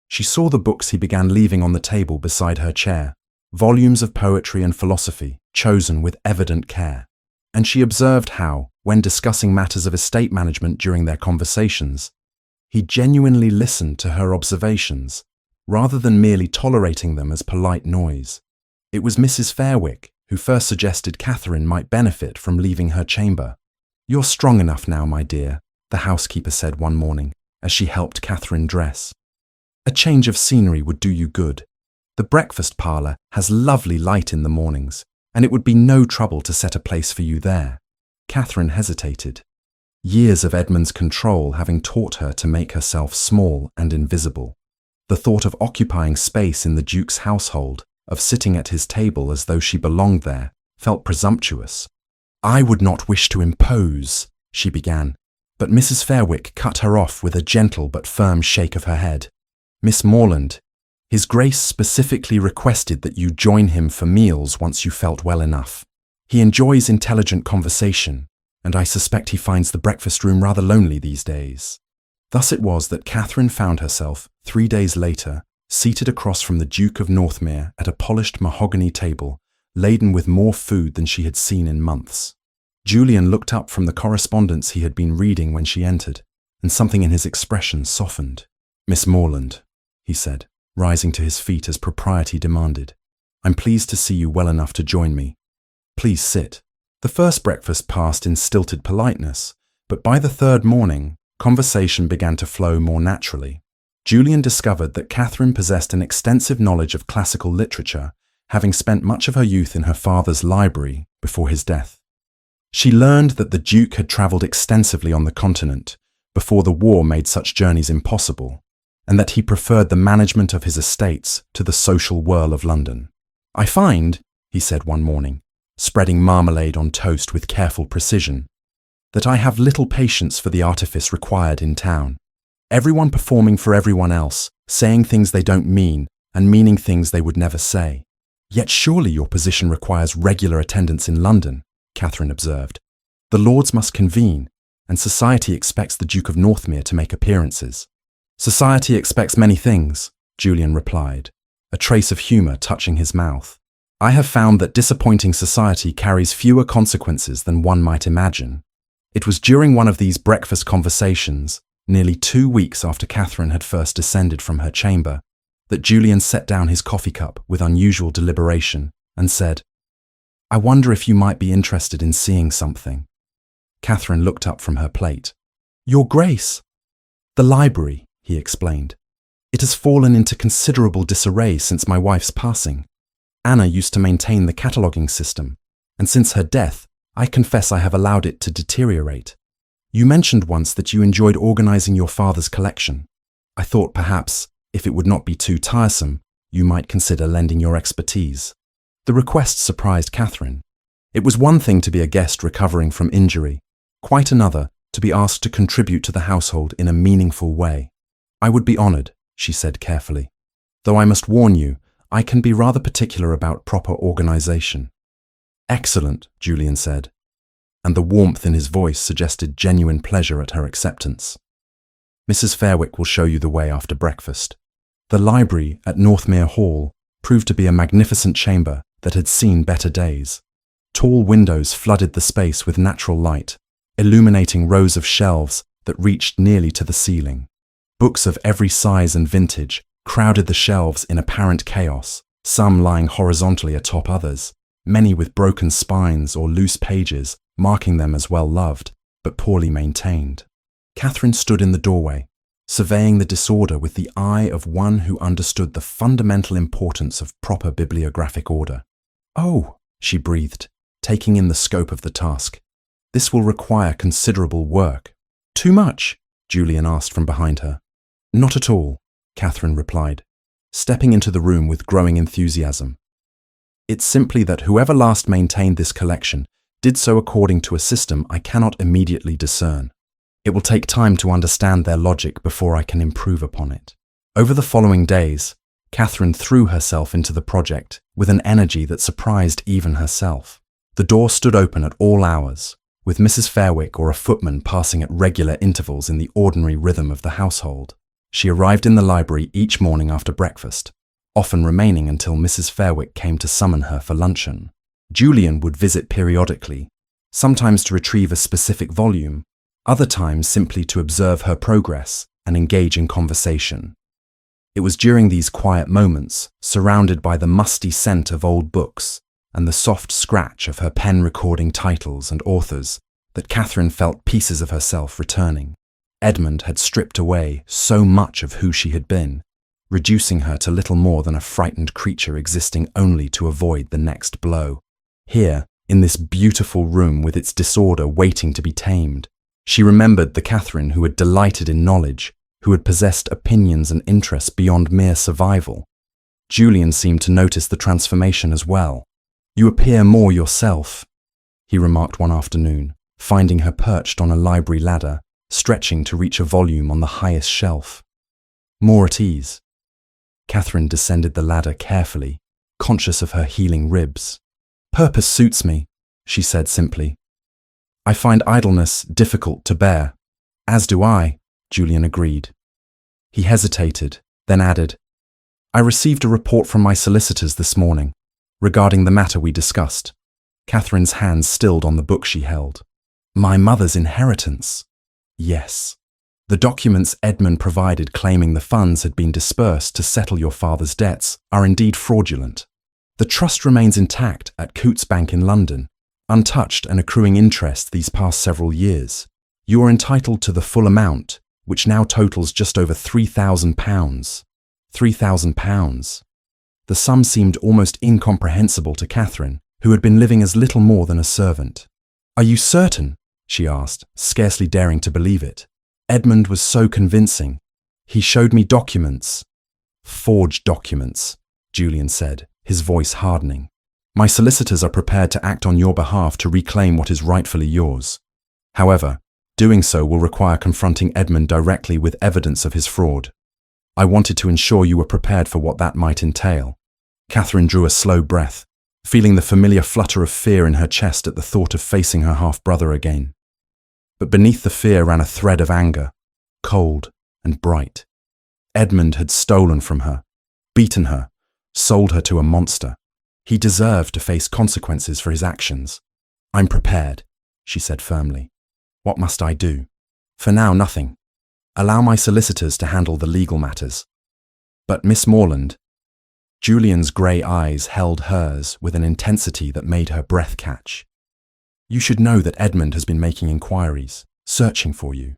She saw the books he began leaving on the table beside her chair, volumes of poetry and philosophy, chosen with evident care. And she observed how, when discussing matters of estate management during their conversations, he genuinely listened to her observations, rather than merely tolerating them as polite noise. It was Mrs. Fairwick who first suggested Catherine might benefit from leaving her chamber. "You're strong enough now, my dear," the housekeeper said one morning, as she helped Catherine dress. "A change of scenery would do you good. The breakfast parlour has lovely light in the mornings, and it would be no trouble to set a place for you there." Catherine hesitated, years of Edmund's control having taught her to make herself small and invisible. The thought of occupying space in the Duke's household, of sitting at his table as though she belonged there, felt presumptuous. "I would not wish to impose," she began, but Mrs. Fairwick cut her off with a gentle but firm shake of her head. "Miss Moorland, His Grace specifically requested that you join him for meals once you felt well enough. He enjoys intelligent conversation, and I suspect he finds the breakfast room rather lonely these days." Thus it was that Catherine found herself, 3 days later, seated across from the Duke of Northmere at a polished mahogany table, laden with more food than she had seen in months. Julian looked up from the correspondence he had been reading when she entered, and something in his expression softened. "Miss Moorland," he said, rising to his feet as propriety demanded, "I'm pleased to see you well enough to join me. Please sit." The first breakfast passed in stilted politeness, but by the third morning, conversation began to flow more naturally. Julian discovered that Catherine possessed an extensive knowledge of classical literature, having spent much of her youth in her father's library before his death. She learned that the Duke had travelled extensively on the continent before the war made such journeys impossible, and that he preferred the management of his estates to the social whirl of London. "I find," he said one morning, spreading marmalade on toast with careful precision, "that I have little patience for the artifice required in town. Everyone performing for everyone else, saying things they don't mean, and meaning things they would never say." "Yet surely your position requires regular attendance in London," Catherine observed. "The Lords must convene, and society expects the Duke of Northmere to make appearances." "Society expects many things," Julian replied, a trace of humour touching his mouth. "I have found that disappointing society carries fewer consequences than one might imagine." It was during one of these breakfast conversations, nearly 2 weeks after Catherine had first descended from her chamber, that Julian set down his coffee cup with unusual deliberation and said, "I wonder if you might be interested in seeing something." Catherine looked up from her plate. "Your Grace!" "The library," he explained. "It has fallen into considerable disarray since my wife's passing. Anna used to maintain the cataloguing system, and since her death, I confess I have allowed it to deteriorate. You mentioned once that you enjoyed organizing your father's collection. I thought perhaps, if it would not be too tiresome, you might consider lending your expertise." The request surprised Catherine. It was one thing to be a guest recovering from injury, quite another to be asked to contribute to the household in a meaningful way. "I would be honoured," she said carefully, "though I must warn you, I can be rather particular about proper organisation." "Excellent," Julian said, and the warmth in his voice suggested genuine pleasure at her acceptance. "Mrs. Fairwick will show you the way after breakfast." The library at Northmere Hall proved to be a magnificent chamber that had seen better days. Tall windows flooded the space with natural light, illuminating rows of shelves that reached nearly to the ceiling. Books of every size and vintage crowded the shelves in apparent chaos, some lying horizontally atop others, many with broken spines or loose pages marking them as well-loved, but poorly maintained. Catherine stood in the doorway, surveying the disorder with the eye of one who understood the fundamental importance of proper bibliographic order. "Oh," she breathed, taking in the scope of the task. "This will require considerable work." "Too much?" Julian asked from behind her. "Not at all," Catherine replied, stepping into the room with growing enthusiasm. "It's simply that whoever last maintained this collection did so according to a system I cannot immediately discern. It will take time to understand their logic before I can improve upon it." Over the following days, Catherine threw herself into the project with an energy that surprised even herself. The door stood open at all hours, with Mrs. Fairwick or a footman passing at regular intervals in the ordinary rhythm of the household. She arrived in the library each morning after breakfast, often remaining until Mrs. Fairwick came to summon her for luncheon. Julian would visit periodically, sometimes to retrieve a specific volume, other times simply to observe her progress and engage in conversation. It was during these quiet moments, surrounded by the musty scent of old books and the soft scratch of her pen recording titles and authors, that Catherine felt pieces of herself returning. Edmund had stripped away so much of who she had been, reducing her to little more than a frightened creature existing only to avoid the next blow. Here, in this beautiful room with its disorder waiting to be tamed, she remembered the Catherine who had delighted in knowledge, who had possessed opinions and interests beyond mere survival. Julian seemed to notice the transformation as well. "You appear more yourself," he remarked one afternoon, finding her perched on a library ladder, stretching to reach a volume on the highest shelf. "More at ease." Catherine descended the ladder carefully, conscious of her healing ribs. "Purpose suits me," she said simply. "I find idleness difficult to bear." "As do I," Julian agreed. He hesitated, then added, "I received a report from my solicitors this morning, regarding the matter we discussed." Catherine's hands stilled on the book she held. "My mother's inheritance." "Yes. The documents Edmund provided claiming the funds had been dispersed to settle your father's debts are indeed fraudulent. The trust remains intact at Coutts Bank in London, untouched and accruing interest these past several years. You are entitled to the full amount, which now totals just over £3,000. £3,000. The sum seemed almost incomprehensible to Catherine, who had been living as little more than a servant. "Are you certain?" she asked, scarcely daring to believe it. Edmund was so convincing. He showed me documents. Forged documents, Julian said, his voice hardening. My solicitors are prepared to act on your behalf to reclaim what is rightfully yours. However, doing so will require confronting Edmund directly with evidence of his fraud. I wanted to ensure you were prepared for what that might entail. Catherine drew a slow breath, feeling the familiar flutter of fear in her chest at the thought of facing her half-brother again. But beneath the fear ran a thread of anger, cold and bright. Edmund had stolen from her, beaten her, sold her to a monster. He deserved to face consequences for his actions. I'm prepared, she said firmly. What must I do? For now, nothing. Allow my solicitors to handle the legal matters. But Miss Morland, Julian's grey eyes held hers with an intensity that made her breath catch. You should know that Edmund has been making inquiries, searching for you.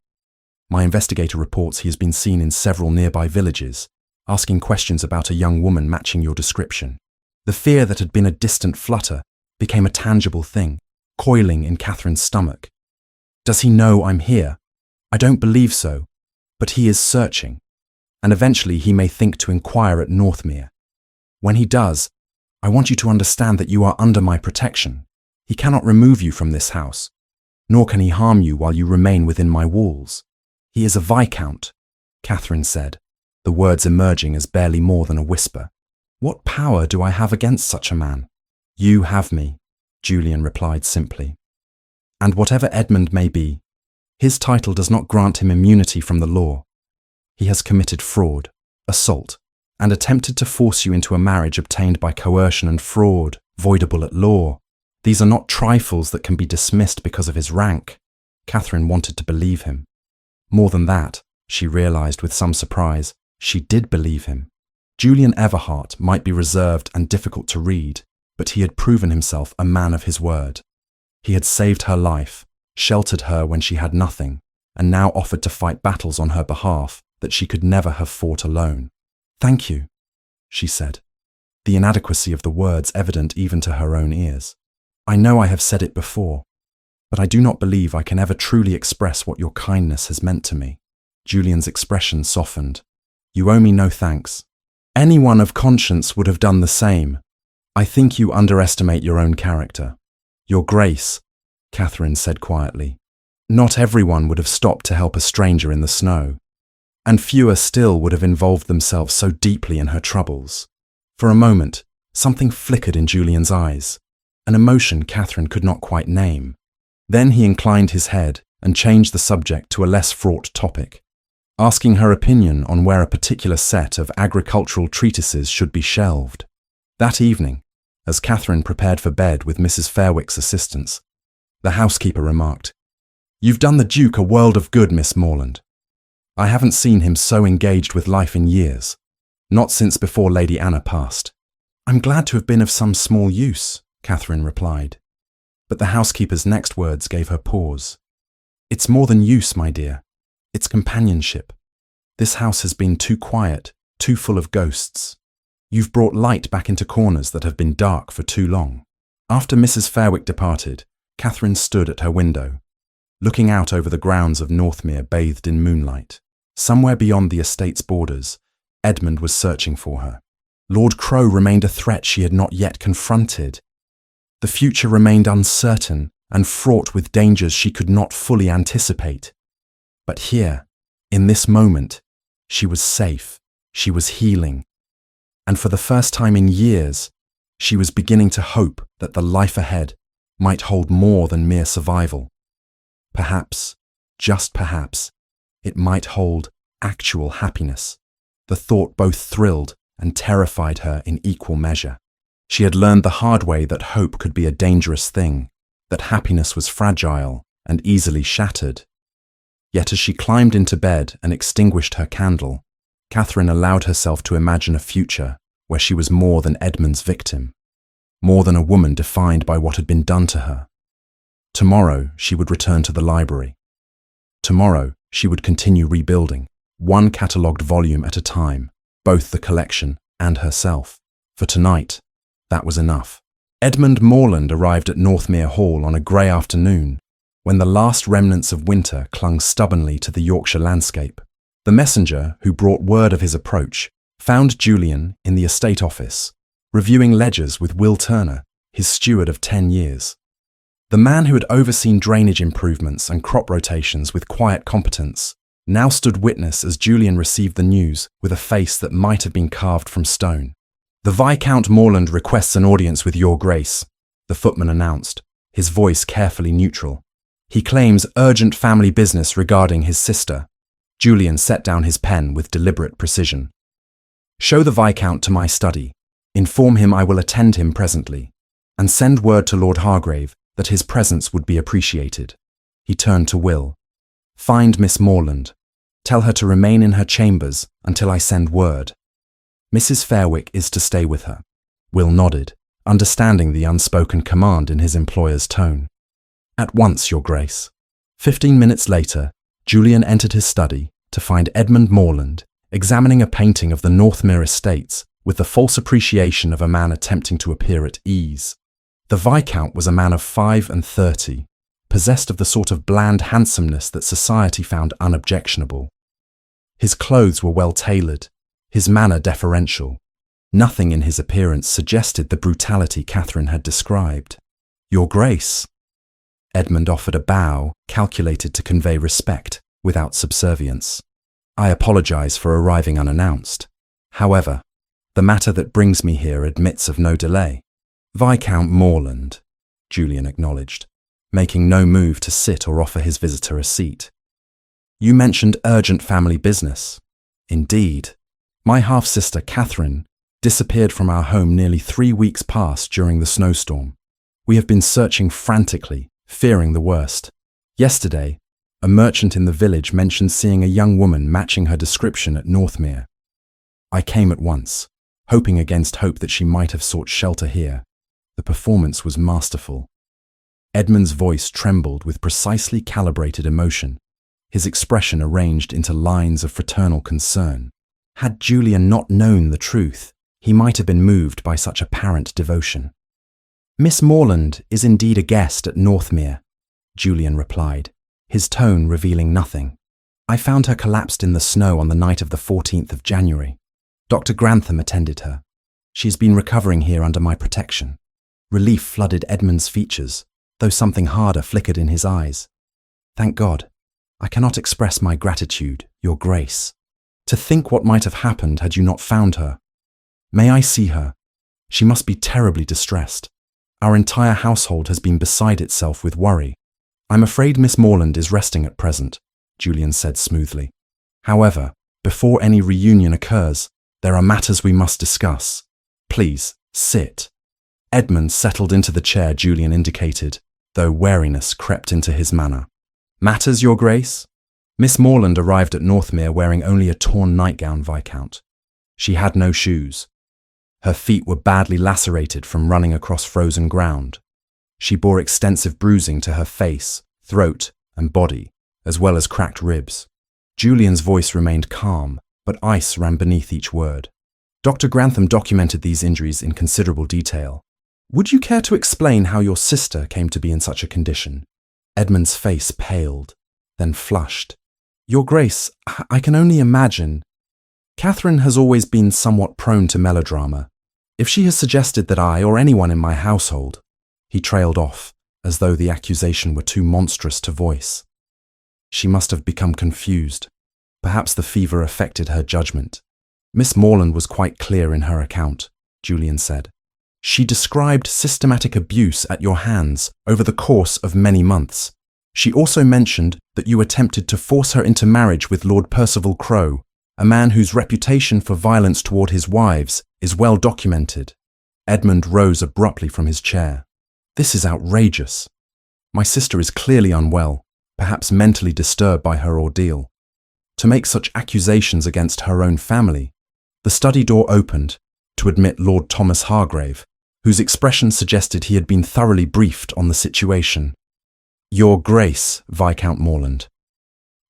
My investigator reports he has been seen in several nearby villages, asking questions about a young woman matching your description. The fear that had been a distant flutter became a tangible thing, coiling in Catherine's stomach. Does he know I'm here? I don't believe so, but he is searching, and eventually he may think to inquire at Northmere. When he does, I want you to understand that you are under my protection. He cannot remove you from this house, nor can he harm you while you remain within my walls. He is a viscount, Catherine said, the words emerging as barely more than a whisper. What power do I have against such a man? You have me, Julian replied simply. And whatever Edmund may be, his title does not grant him immunity from the law. He has committed fraud, assault, and attempted to force you into a marriage obtained by coercion and fraud, voidable at law. These are not trifles that can be dismissed because of his rank. Catherine wanted to believe him. More than that, she realized with some surprise, she did believe him. Julian Everhart might be reserved and difficult to read, but he had proven himself a man of his word. He had saved her life, sheltered her when she had nothing, and now offered to fight battles on her behalf that she could never have fought alone. Thank you, she said, the inadequacy of the words evident even to her own ears. I know I have said it before, but I do not believe I can ever truly express what your kindness has meant to me. Julian's expression softened. You owe me no thanks. Anyone of conscience would have done the same. I think you underestimate your own character. Your Grace, Catherine said quietly. Not everyone would have stopped to help a stranger in the snow, and fewer still would have involved themselves so deeply in her troubles. For a moment, something flickered in Julian's eyes, an emotion Catherine could not quite name. Then he inclined his head and changed the subject to a less fraught topic, asking her opinion on where a particular set of agricultural treatises should be shelved. That evening, as Catherine prepared for bed with Mrs. Fairwick's assistance, the housekeeper remarked, You've done the Duke a world of good, Miss Morland. I haven't seen him so engaged with life in years, not since before Lady Anna passed. I'm glad to have been of some small use, Catherine replied. But the housekeeper's next words gave her pause. It's more than use, my dear. It's companionship. This house has been too quiet, too full of ghosts. You've brought light back into corners that have been dark for too long. After Mrs. Fairwick departed, Catherine stood at her window, looking out over the grounds of Northmere bathed in moonlight. Somewhere beyond the estate's borders, Edmund was searching for her. Lord Crow remained a threat she had not yet confronted. The future remained uncertain and fraught with dangers she could not fully anticipate. But here, in this moment, she was safe, she was healing, and for the first time in years, she was beginning to hope that the life ahead might hold more than mere survival. Perhaps, just perhaps, it might hold actual happiness. The thought both thrilled and terrified her in equal measure. She had learned the hard way that hope could be a dangerous thing, that happiness was fragile and easily shattered. Yet as she climbed into bed and extinguished her candle, Catherine allowed herself to imagine a future where she was more than Edmund's victim, more than a woman defined by what had been done to her. Tomorrow she would return to the library. Tomorrow she would continue rebuilding, one catalogued volume at a time, both the collection and herself. For tonight, that was enough. Edmund Morland arrived at Northmere Hall on a grey afternoon, when the last remnants of winter clung stubbornly to the Yorkshire landscape. The messenger, who brought word of his approach, found Julian in the estate office, reviewing ledgers with Will Turner, his steward of 10 years. The man who had overseen drainage improvements and crop rotations with quiet competence now stood witness as Julian received the news with a face that might have been carved from stone. "The Viscount Morland requests an audience with your grace," the footman announced, his voice carefully neutral. "He claims urgent family business regarding his sister." Julian set down his pen with deliberate precision. "Show the Viscount to my study. Inform him I will attend him presently, and send word to Lord Hargrave that his presence would be appreciated." He turned to Will. "Find Miss Morland. Tell her to remain in her chambers until I send word. Mrs. Fairwick is to stay with her." Will nodded, understanding the unspoken command in his employer's tone. "At once, Your Grace." 15 minutes later, Julian entered his study to find Edmund Morland examining a painting of the Northmere estates with the false appreciation of a man attempting to appear at ease. The Viscount was a man of 35, possessed of the sort of bland handsomeness that society found unobjectionable. His clothes were well tailored, his manner deferential. Nothing in his appearance suggested the brutality Catherine had described. "Your Grace." Edmund offered a bow calculated to convey respect without subservience. "I apologize for arriving unannounced. However, the matter that brings me here admits of no delay." "Viscount Morland," Julian acknowledged, making no move to sit or offer his visitor a seat. "You mentioned urgent family business." "Indeed. My half-sister, Catherine, disappeared from our home nearly 3 weeks past during the snowstorm. We have been searching frantically, fearing the worst. Yesterday, a merchant in the village mentioned seeing a young woman matching her description at Northmere. I came at once, hoping against hope that she might have sought shelter here. The performance was masterful." Edmund's voice trembled with precisely calibrated emotion, his expression arranged into lines of fraternal concern. Had Julian not known the truth, he might have been moved by such apparent devotion. "Miss Morland is indeed a guest at Northmere," Julian replied, his tone revealing nothing. "I found her collapsed in the snow on the night of the 14th of January. Dr. Grantham attended her. She has been recovering here under my protection." Relief flooded Edmund's features, though something harder flickered in his eyes. "Thank God. I cannot express my gratitude, Your Grace. To think what might have happened had you not found her. May I see her? She must be terribly distressed. Our entire household has been beside itself with worry." "I'm afraid Miss Morland is resting at present," Julian said smoothly. "However, before any reunion occurs, there are matters we must discuss. Please, sit." Edmund settled into the chair Julian indicated, though wariness crept into his manner. "Matters, Your Grace?" "Miss Morland arrived at Northmere wearing only a torn nightgown, Viscount. She had no shoes. Her feet were badly lacerated from running across frozen ground. She bore extensive bruising to her face, throat, and body, as well as cracked ribs." Julian's voice remained calm, but ice ran beneath each word. "Dr. Grantham documented these injuries in considerable detail. Would you care to explain how your sister came to be in such a condition?" Edmund's face paled, then flushed. "Your Grace, I can only imagine. Catherine has always been somewhat prone to melodrama. If she has suggested that I or anyone in my household—" He trailed off, as though the accusation were too monstrous to voice. She must have become confused. Perhaps the fever affected her judgment. "Miss Morland was quite clear in her account," Julian said. "She described systematic abuse at your hands over the course of many months. She also mentioned that you attempted to force her into marriage with Lord Percival Crowe, a man whose reputation for violence toward his wives is well documented." Edmund rose abruptly from his chair. "This is outrageous. My sister is clearly unwell, perhaps mentally disturbed by her ordeal. To make such accusations against her own family." The study door opened to admit Lord Thomas Hargrave, whose expression suggested he had been thoroughly briefed on the situation. "Your Grace, Viscount Morland.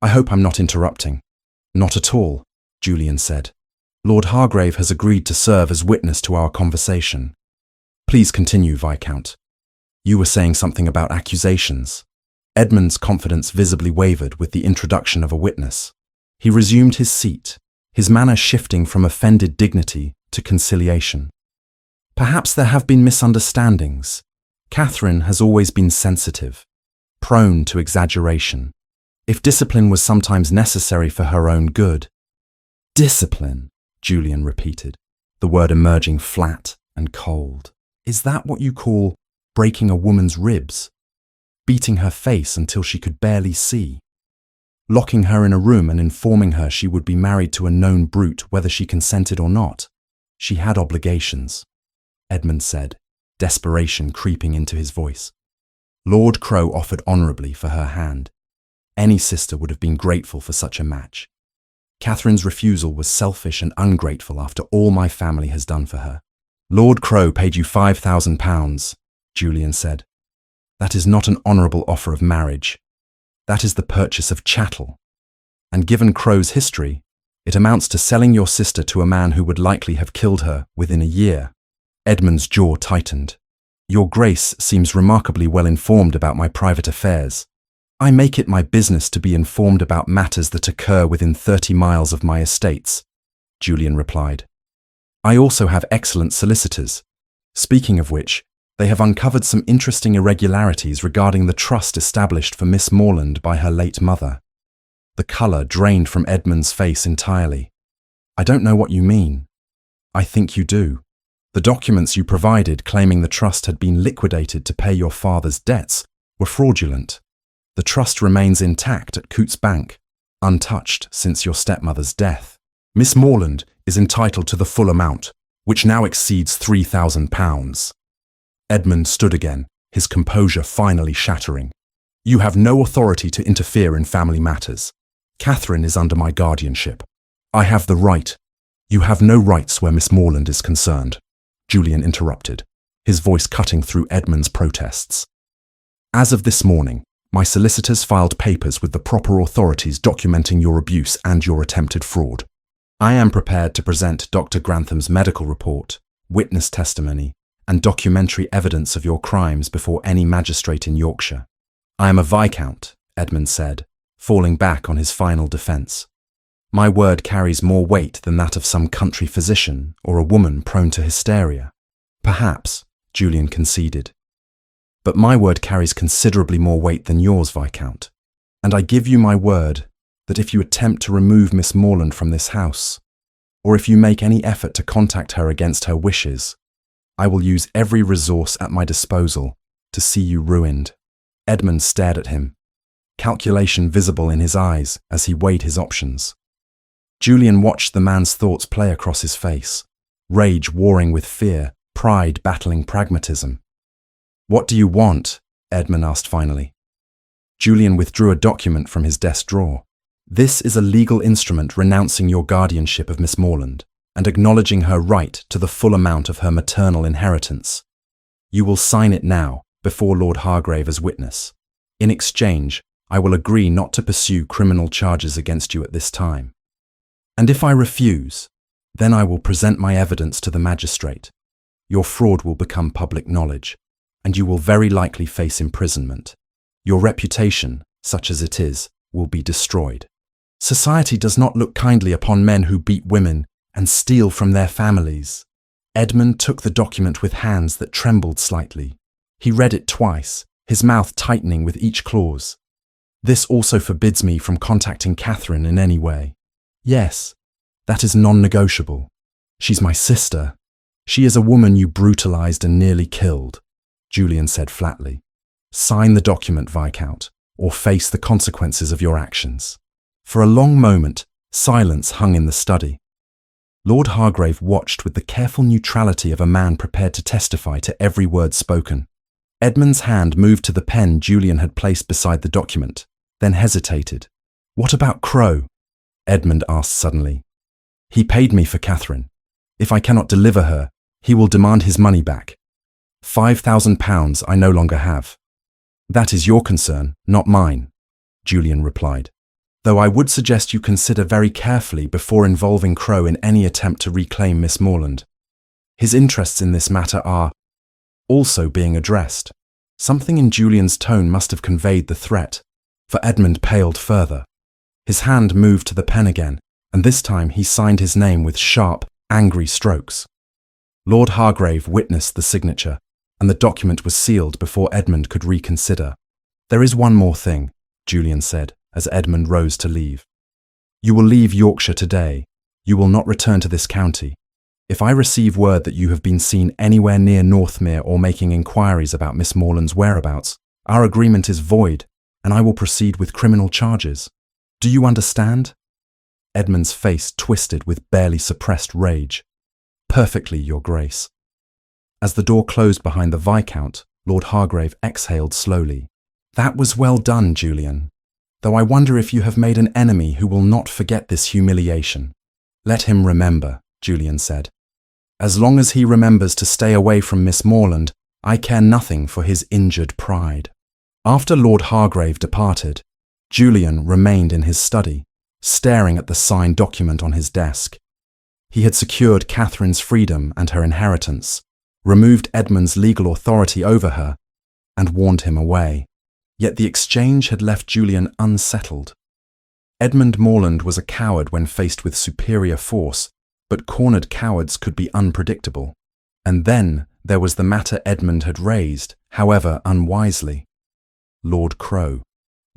I hope I'm not interrupting." "Not at all," Julian said. "Lord Hargrave has agreed to serve as witness to our conversation. Please continue, Viscount. You were saying something about accusations." Edmund's confidence visibly wavered with the introduction of a witness. He resumed his seat, his manner shifting from offended dignity to conciliation. Perhaps there have been misunderstandings. Catherine has always been sensitive, prone to exaggeration. If discipline was sometimes necessary for her own good. Discipline, Julian repeated, the word emerging flat and cold. Is that what you call breaking a woman's ribs? Beating her face until she could barely see? Locking her in a room and informing her she would be married to a known brute whether she consented or not? She had obligations, Edmund said, desperation creeping into his voice. Lord Crow offered honourably for her hand. Any sister would have been grateful for such a match. Catherine's refusal was selfish and ungrateful after all my family has done for her. Lord Crow paid you £5,000, Julian said. That is not an honourable offer of marriage. That is the purchase of chattel. And given Crow's history, it amounts to selling your sister to a man who would likely have killed her within a year. Edmund's jaw tightened. Your Grace seems remarkably well informed about my private affairs. I make it my business to be informed about matters that occur within 30 miles of my estates, Julian replied. I also have excellent solicitors. Speaking of which, they have uncovered some interesting irregularities regarding the trust established for Miss Morland by her late mother. The colour drained from Edmund's face entirely. I don't know what you mean. I think you do. The documents you provided claiming the trust had been liquidated to pay your father's debts were fraudulent. The trust remains intact at Cootes Bank, untouched since your stepmother's death. Miss Morland is entitled to the full amount, which now exceeds £3,000. Edmund stood again, his composure finally shattering. You have no authority to interfere in family matters. Catherine is under my guardianship. I have the right. You have no rights where Miss Morland is concerned, Julian interrupted, his voice cutting through Edmund's protests. As of this morning, my solicitors filed papers with the proper authorities documenting your abuse and your attempted fraud. I am prepared to present Dr. Grantham's medical report, witness testimony, and documentary evidence of your crimes before any magistrate in Yorkshire. I am a Viscount, Edmund said, falling back on his final defence. My word carries more weight than that of some country physician or a woman prone to hysteria. Perhaps, Julian conceded. But my word carries considerably more weight than yours, Viscount, and I give you my word that if you attempt to remove Miss Morland from this house, or if you make any effort to contact her against her wishes, I will use every resource at my disposal to see you ruined. Edmund stared at him, calculation visible in his eyes as he weighed his options. Julian watched the man's thoughts play across his face, rage warring with fear, pride battling pragmatism. What do you want? Edmund asked finally. Julian withdrew a document from his desk drawer. This is a legal instrument renouncing your guardianship of Miss Morland and acknowledging her right to the full amount of her maternal inheritance. You will sign it now, before Lord Hargrave as witness. In exchange, I will agree not to pursue criminal charges against you at this time. And if I refuse, then I will present my evidence to the magistrate. Your fraud will become public knowledge, and you will very likely face imprisonment. Your reputation, such as it is, will be destroyed. Society does not look kindly upon men who beat women and steal from their families. Edmund took the document with hands that trembled slightly. He read it twice, his mouth tightening with each clause. This also forbids me from contacting Catherine in any way. Yes, that is non-negotiable. She's my sister. She is a woman you brutalized and nearly killed, Julian said flatly. Sign the document, Viscount, or face the consequences of your actions. For a long moment, silence hung in the study. Lord Hargrave watched with the careful neutrality of a man prepared to testify to every word spoken. Edmund's hand moved to the pen Julian had placed beside the document, then hesitated. What about Crow? Edmund asked suddenly. He paid me for Catherine. If I cannot deliver her, he will demand his money back. £5,000 I no longer have. That is your concern, not mine, Julian replied. Though I would suggest you consider very carefully before involving Crow in any attempt to reclaim Miss Morland. His interests in this matter are also being addressed. Something in Julian's tone must have conveyed the threat, for Edmund paled further. His hand moved to the pen again, and this time he signed his name with sharp, angry strokes. Lord Hargrave witnessed the signature, and the document was sealed before Edmund could reconsider. "There is one more thing," Julian said, as Edmund rose to leave. "You will leave Yorkshire today. You will not return to this county. If I receive word that you have been seen anywhere near Northmere or making inquiries about Miss Morland's whereabouts, our agreement is void, and I will proceed with criminal charges. Do you understand?" Edmund's face twisted with barely suppressed rage. "Perfectly, Your Grace." As the door closed behind the Viscount, Lord Hargrave exhaled slowly. "That was well done, Julian. Though I wonder if you have made an enemy who will not forget this humiliation." "Let him remember," Julian said. "As long as he remembers to stay away from Miss Morland, I care nothing for his injured pride." After Lord Hargrave departed, Julian remained in his study, staring at the signed document on his desk. He had secured Catherine's freedom and her inheritance, removed Edmund's legal authority over her, and warned him away. Yet the exchange had left Julian unsettled. Edmund Morland was a coward when faced with superior force, but cornered cowards could be unpredictable. And then there was the matter Edmund had raised, however unwisely. Lord Crow.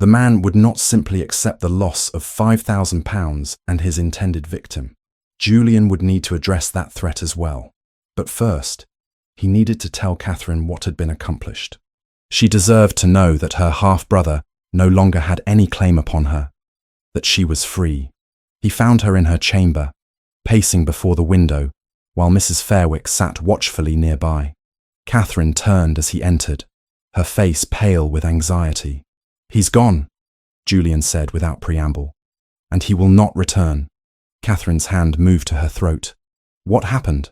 The man would not simply accept the loss of £5,000 and his intended victim. Julian would need to address that threat as well. But first, he needed to tell Catherine what had been accomplished. She deserved to know that her half-brother no longer had any claim upon her, that she was free. He found her in her chamber, pacing before the window, while Mrs. Fairwick sat watchfully nearby. Catherine turned as he entered, her face pale with anxiety. "He's gone," Julian said without preamble, "and he will not return." Catherine's hand moved to her throat. "What happened?"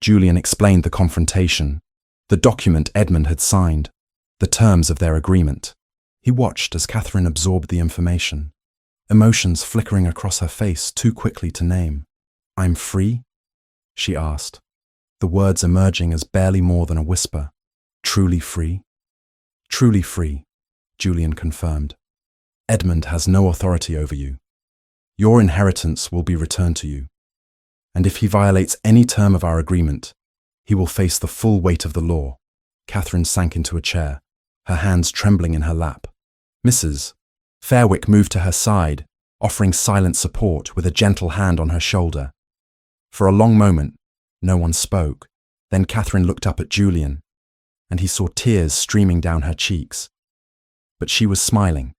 Julian explained the confrontation, the document Edmund had signed, the terms of their agreement. He watched as Catherine absorbed the information, emotions flickering across her face too quickly to name. "I'm free?" she asked, the words emerging as barely more than a whisper. "Truly free?" "Truly free," Julian confirmed. "Edmund has no authority over you. Your inheritance will be returned to you, and if he violates any term of our agreement, he will face the full weight of the law." Catherine sank into a chair, her hands trembling in her lap. Mrs. Fairwick moved to her side, offering silent support with a gentle hand on her shoulder. For a long moment, no one spoke. Then Catherine looked up at Julian, and he saw tears streaming down her cheeks. But she was smiling,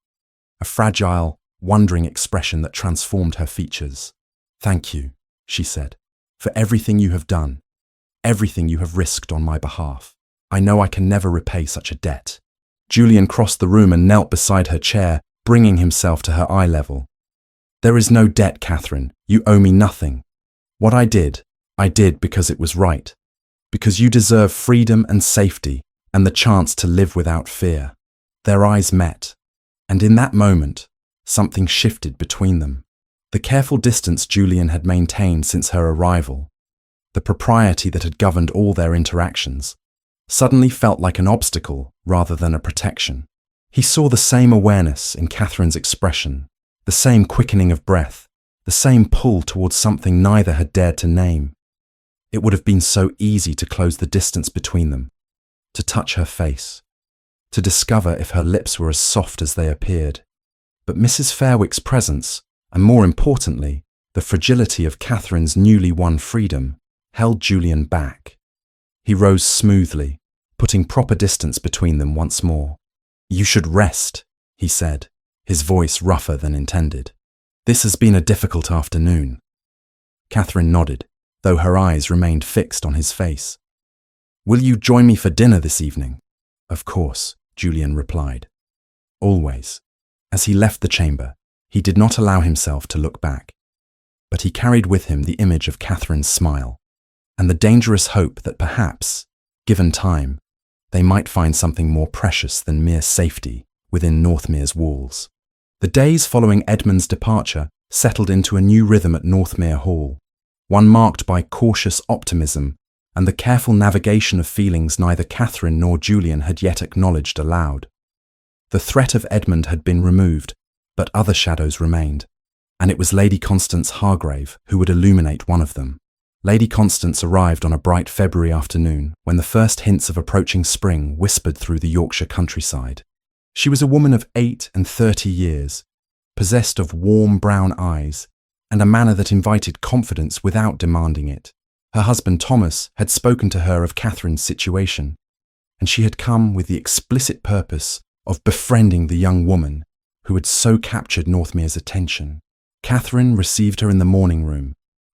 a fragile, wondering expression that transformed her features. "Thank you," she said, "for everything you have done, everything you have risked on my behalf. I know I can never repay such a debt." Julian crossed the room and knelt beside her chair, bringing himself to her eye level. "There is no debt, Catherine. You owe me nothing. What I did because it was right, because you deserve freedom and safety and the chance to live without fear." Their eyes met, and in that moment, something shifted between them. The careful distance Julian had maintained since her arrival, the propriety that had governed all their interactions, suddenly felt like an obstacle rather than a protection. He saw the same awareness in Catherine's expression, the same quickening of breath, the same pull towards something neither had dared to name. It would have been so easy to close the distance between them, to touch her face, to discover if her lips were as soft as they appeared. But Mrs. Fairwick's presence, and more importantly, the fragility of Catherine's newly won freedom, held Julian back. He rose smoothly, putting proper distance between them once more. "You should rest," he said, his voice rougher than intended. "This has been a difficult afternoon." Catherine nodded, though her eyes remained fixed on his face. "Will you join me for dinner this evening?" "Of course," Julian replied. "Always." As he left the chamber, he did not allow himself to look back, but he carried with him the image of Catherine's smile, and the dangerous hope that perhaps, given time, they might find something more precious than mere safety within Northmere's walls. The days following Edmund's departure settled into a new rhythm at Northmere Hall, one marked by cautious optimism and the careful navigation of feelings neither Catherine nor Julian had yet acknowledged aloud. The threat of Edmund had been removed, but other shadows remained. and it was Lady Constance Hargrave who would illuminate one of them. Lady Constance arrived on a bright February afternoon when the first hints of approaching spring whispered through the Yorkshire countryside. She was a woman of 38 years, possessed of warm brown eyes and a manner that invited confidence without demanding it. Her husband Thomas had spoken to her of Catherine's situation, and she had come with the explicit purpose of befriending the young woman who had so captured Northmere's attention. Catherine received her in the morning room,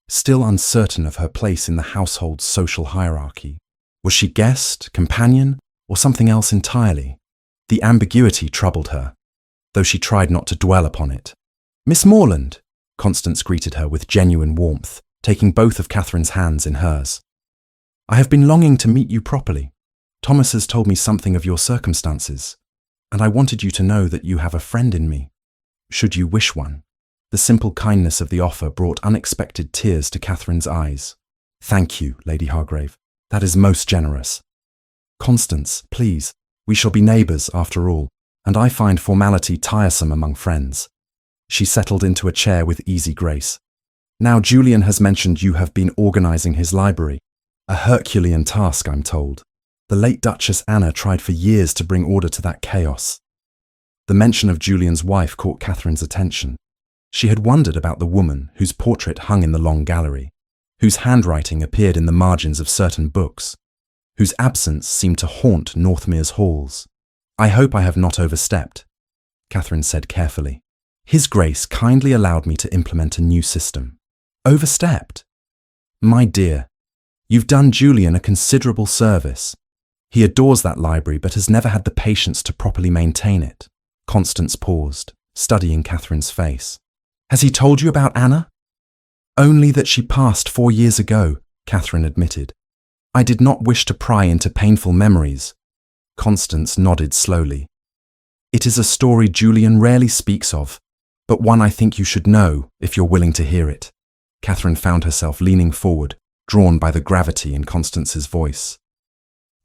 still uncertain of her place in the household's social hierarchy. Was she guest, companion, or something else entirely? The ambiguity troubled her, though she tried not to dwell upon it. "Miss Morland," Constance greeted her with genuine warmth, taking both of Catherine's hands in hers. "I have been longing to meet you properly. Thomas has told me something of your circumstances, and I wanted you to know that you have a friend in me, should you wish one." The simple kindness of the offer brought unexpected tears to Catherine's eyes. "Thank you, Lady Hargrave. That is most generous. Constance, please, we shall be neighbours after all, and I find formality tiresome among friends." She settled into a chair with easy grace. "Now Julian has mentioned you have been organising his library. A Herculean task, I'm told. The late Duchess Anna tried for years to bring order to that chaos." The mention of Julian's wife caught Catherine's attention. She had wondered about the woman whose portrait hung in the long gallery, whose handwriting appeared in the margins of certain books, whose absence seemed to haunt Northmere's halls. "I hope I have not overstepped," Catherine said carefully. "His Grace kindly allowed me to implement a new system." "Overstepped? My dear, you've done Julian a considerable service. He adores that library but has never had the patience to properly maintain it." Constance paused, studying Catherine's face. "Has he told you about Anna?" "Only that she passed 4 years ago," Catherine admitted. "I did not wish to pry into painful memories." Constance nodded slowly. "It is a story Julian rarely speaks of, but one I think you should know if you're willing to hear it." Catherine found herself leaning forward, drawn by the gravity in Constance's voice.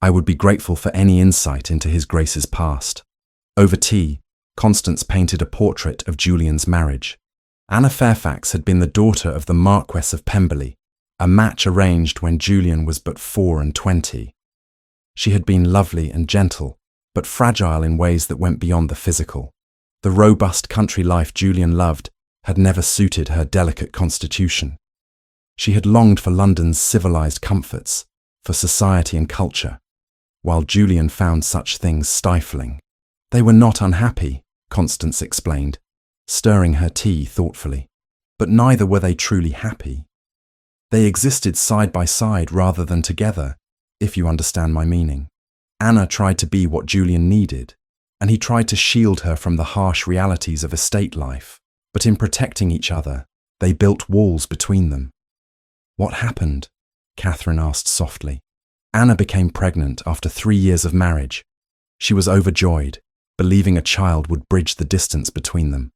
"I would be grateful for any insight into His Grace's past." Over tea, Constance painted a portrait of Julian's marriage. Anna Fairfax had been the daughter of the Marquess of Pemberley, a match arranged when Julian was but 24. She had been lovely and gentle, but fragile in ways that went beyond the physical. The robust country life Julian loved had never suited her delicate constitution. She had longed for London's civilized comforts, for society and culture, while Julian found such things stifling. They were not unhappy, Constance explained, stirring her tea thoughtfully, but neither were they truly happy. They existed side by side rather than together, if you understand my meaning. Anna tried to be what Julian needed, and he tried to shield her from the harsh realities of estate life, but in protecting each other, they built walls between them. "What happened?" Catherine asked softly. "Anna became pregnant after 3 years of marriage. She was overjoyed, believing a child would bridge the distance between them.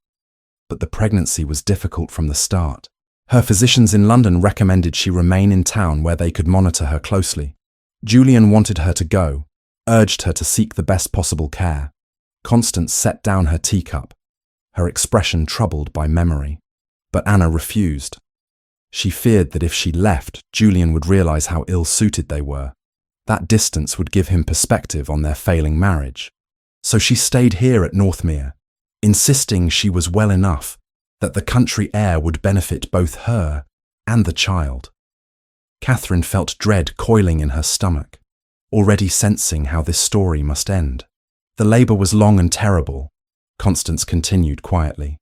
But the pregnancy was difficult from the start. Her physicians in London recommended she remain in town where they could monitor her closely. Julian wanted her to go, urged her to seek the best possible care." Constance set down her teacup, her expression troubled by memory. But Anna refused. She feared that if she left, Julian would realize how ill-suited they were. That distance would give him perspective on their failing marriage. So she stayed here at Northmere, insisting she was well enough, that the country air would benefit both her and the child. Catherine felt dread coiling in her stomach, already sensing how this story must end. "The labour was long and terrible," Constance continued quietly.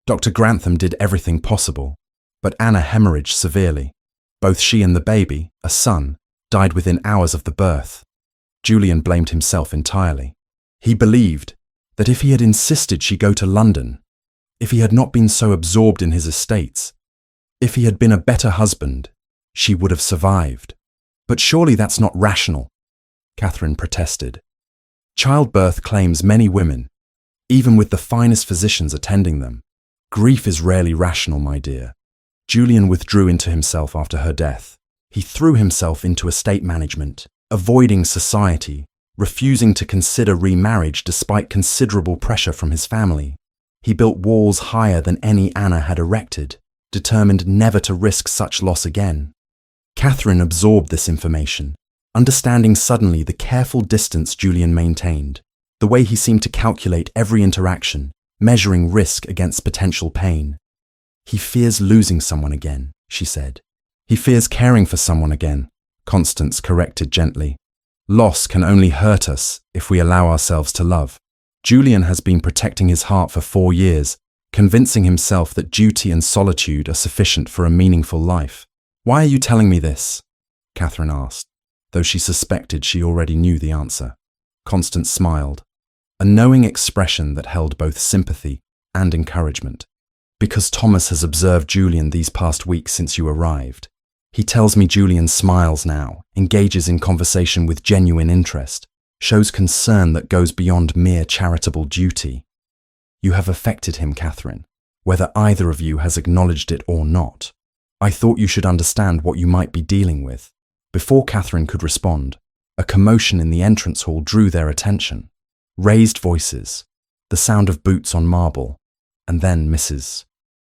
"Dr. Grantham did everything possible, but Anna hemorrhaged severely. Both she and the baby, a son, died within hours of the birth. Julian blamed himself entirely. He believed that if he had insisted she go to London, if he had not been so absorbed in his estates, if he had been a better husband, she would have survived. But surely that's not rational," Catherine protested. "Childbirth claims many women, even with the finest physicians attending them. Grief is rarely rational, my dear." Julian withdrew into himself after her death. He threw himself into estate management, avoiding society, refusing to consider remarriage despite considerable pressure from his family. He built walls higher than any Anna had erected, determined never to risk such loss again. Catherine absorbed this information, understanding suddenly the careful distance Julian maintained, the way he seemed to calculate every interaction, measuring risk against potential pain. "He fears losing someone again," she said. "He fears caring for someone again," Constance corrected gently. "Loss can only hurt us if we allow ourselves to love. Julian has been protecting his heart for 4 years, convincing himself that duty and solitude are sufficient for a meaningful life. Why are you telling me this?" Catherine asked, though she suspected she already knew the answer. Constance smiled, a knowing expression that held both sympathy and encouragement. "Because Thomas has observed Julian these past weeks since you arrived. He tells me Julian smiles now, engages in conversation with genuine interest, shows concern that goes beyond mere charitable duty. You have affected him, Catherine, whether either of you has acknowledged it or not. I thought you should understand what you might be dealing with." Before Catherine could respond, a commotion in the entrance hall drew their attention. Raised voices, the sound of boots on marble, and then Mrs.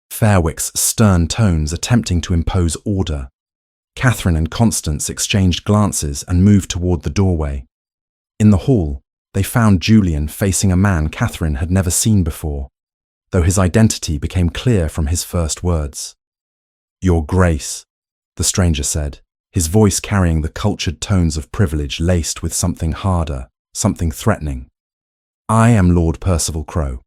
Fairwick's stern tones attempting to impose order. Catherine and Constance exchanged glances and moved toward the doorway. In the hall, they found Julian facing a man Catherine had never seen before, though his identity became clear from his first words. "Your Grace," the stranger said, his voice carrying the cultured tones of privilege laced with something harder, something threatening. "I am Lord Percival Crowe.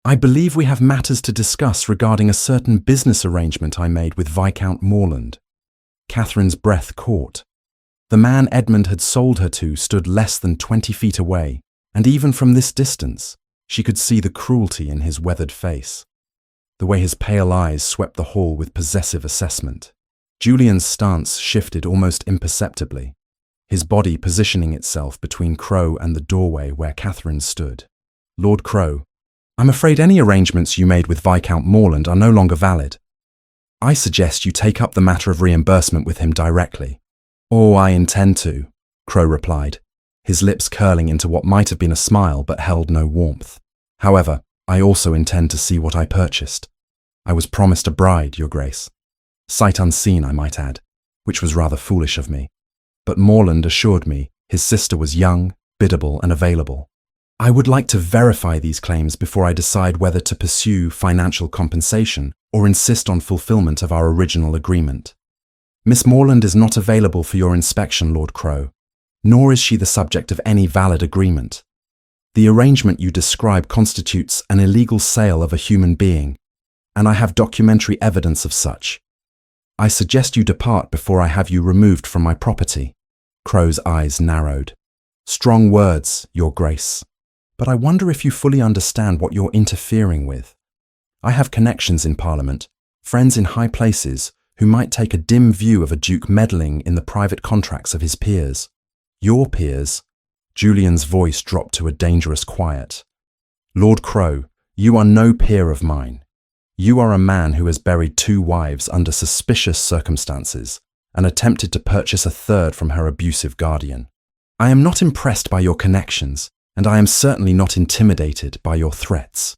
I believe we have matters to discuss regarding a certain business arrangement I made with Viscount Morland." Catherine's breath caught. The man Edmund had sold her to stood less than 20 feet away, and even from this distance, she could see the cruelty in his weathered face, the way his pale eyes swept the hall with possessive assessment. Julian's stance shifted almost imperceptibly, his body positioning itself between Crowe and the doorway where Catherine stood. "Lord Crowe, I'm afraid any arrangements you made with Viscount Morland are no longer valid. I suggest you take up the matter of reimbursement with him directly." "Oh, I intend to," Crowe replied, his lips curling into what might have been a smile but held no warmth. "However, I also intend to see what I purchased. I was promised a bride, Your Grace. Sight unseen, I might add, which was rather foolish of me. But Morland assured me his sister was young, biddable, and available. I would like to verify these claims before I decide whether to pursue financial compensation or insist on fulfillment of our original agreement. Miss Morland is not available for your inspection, Lord Crowe, nor is she the subject of any valid agreement. The arrangement you describe constitutes an illegal sale of a human being, and I have documentary evidence of such. I suggest you depart before I have you removed from my property." Crowe's eyes narrowed. "Strong words, Your Grace, but I wonder if you fully understand what you're interfering with. I have connections in Parliament, friends in high places, who might take a dim view of a duke meddling in the private contracts of his peers. Your peers?" Julian's voice dropped to a dangerous quiet. "Lord Crowe, you are no peer of mine. You are a man who has buried 2 wives under suspicious circumstances and attempted to purchase a 3rd from her abusive guardian. I am not impressed by your connections, and I am certainly not intimidated by your threats."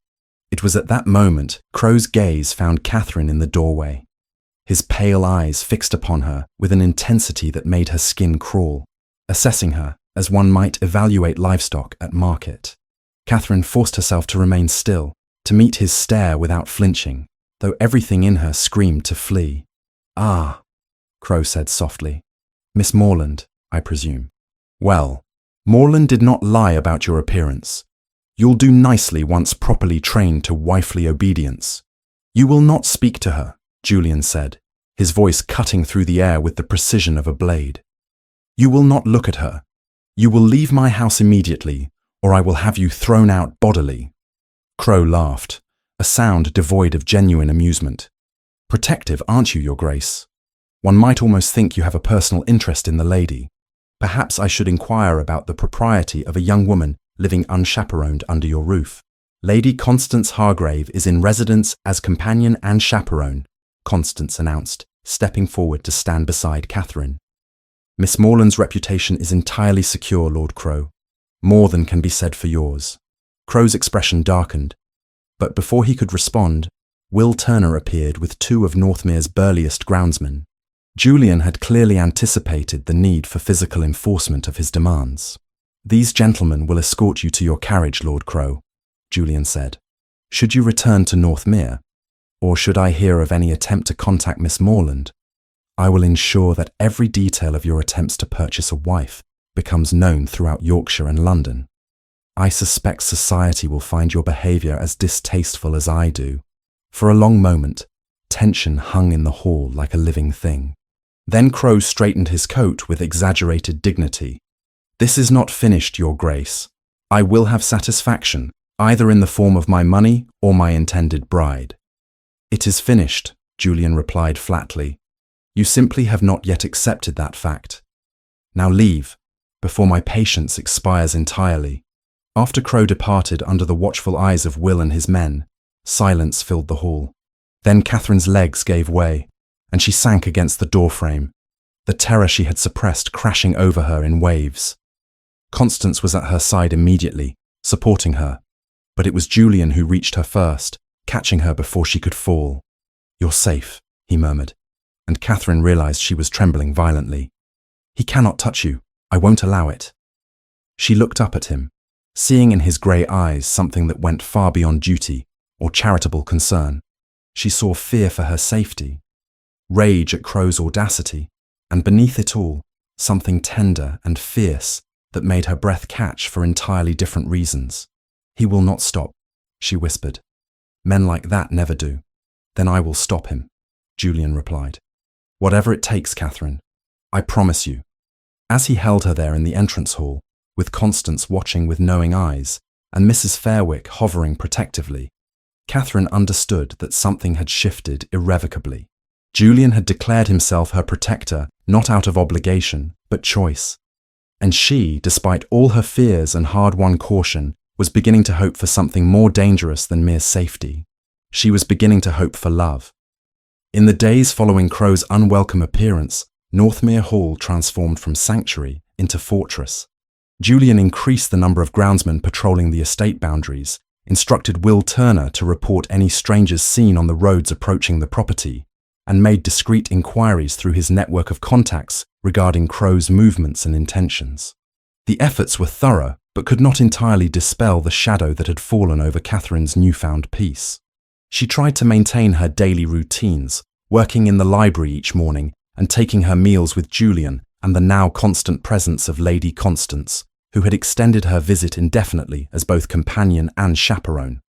It was at that moment Crowe's gaze found Catherine in the doorway, his pale eyes fixed upon her with an intensity that made her skin crawl, assessing her as one might evaluate livestock at market. Catherine forced herself to remain still, to meet his stare without flinching, though everything in her screamed to flee. "Ah," Crowe said softly. "Miss Morland, I presume. Well, Morland did not lie about your appearance. You'll do nicely once properly trained to wifely obedience. You will not speak to her," Julian said, his voice cutting through the air with the precision of a blade. "You will not look at her. You will leave my house immediately, or I will have you thrown out bodily." Crowe laughed, a sound devoid of genuine amusement. "Protective, aren't you, Your Grace? One might almost think you have a personal interest in the lady. Perhaps I should inquire about the propriety of a young woman living unchaperoned under your roof." "Lady Constance Hargrave is in residence as companion and chaperone," Constance announced, stepping forward to stand beside Catherine. "Miss Morland's reputation is entirely secure, Lord Crowe. More than can be said for yours." Crowe's expression darkened. But before he could respond, Will Turner appeared with two of Northmere's burliest groundsmen. Julian had clearly anticipated the need for physical enforcement of his demands. "These gentlemen will escort you to your carriage, Lord Crow," Julian said. "Should you return to Northmere, or should I hear of any attempt to contact Miss Morland, I will ensure that every detail of your attempts to purchase a wife becomes known throughout Yorkshire and London. I suspect society will find your behaviour as distasteful as I do." For a long moment, tension hung in the hall like a living thing. Then Crow straightened his coat with exaggerated dignity. "This is not finished, Your Grace. I will have satisfaction, either in the form of my money or my intended bride." "It is finished," Julian replied flatly. "You simply have not yet accepted that fact. Now leave, before my patience expires entirely." After Crow departed under the watchful eyes of Will and his men, silence filled the hall. Then Catherine's legs gave way, and she sank against the doorframe, the terror she had suppressed crashing over her in waves. Constance was at her side immediately, supporting her, but it was Julian who reached her first, catching her before she could fall. "You're safe," he murmured, and Catherine realized she was trembling violently. "He cannot touch you. I won't allow it." She looked up at him, seeing in his grey eyes something that went far beyond duty or charitable concern. She saw fear for her safety, rage at Crow's audacity, and beneath it all, something tender and fierce that made her breath catch for entirely different reasons. "He will not stop," she whispered. "Men like that never do." "Then I will stop him," Julian replied. "Whatever it takes, Catherine. I promise you." As he held her there in the entrance hall, with Constance watching with knowing eyes and Mrs. Fairwick hovering protectively, Catherine understood that something had shifted irrevocably. Julian had declared himself her protector not out of obligation, but choice. And she, despite all her fears and hard-won caution, was beginning to hope for something more dangerous than mere safety. She was beginning to hope for love. In the days following Crow's unwelcome appearance, Northmere Hall transformed from sanctuary into fortress. Julian increased the number of groundsmen patrolling the estate boundaries, instructed Will Turner to report any strangers seen on the roads approaching the property, and made discreet inquiries through his network of contacts regarding Crow's movements and intentions. The efforts were thorough, but could not entirely dispel the shadow that had fallen over Catherine's newfound peace. She tried to maintain her daily routines, working in the library each morning and taking her meals with Julian and the now constant presence of Lady Constance, who had extended her visit indefinitely as both companion and chaperone.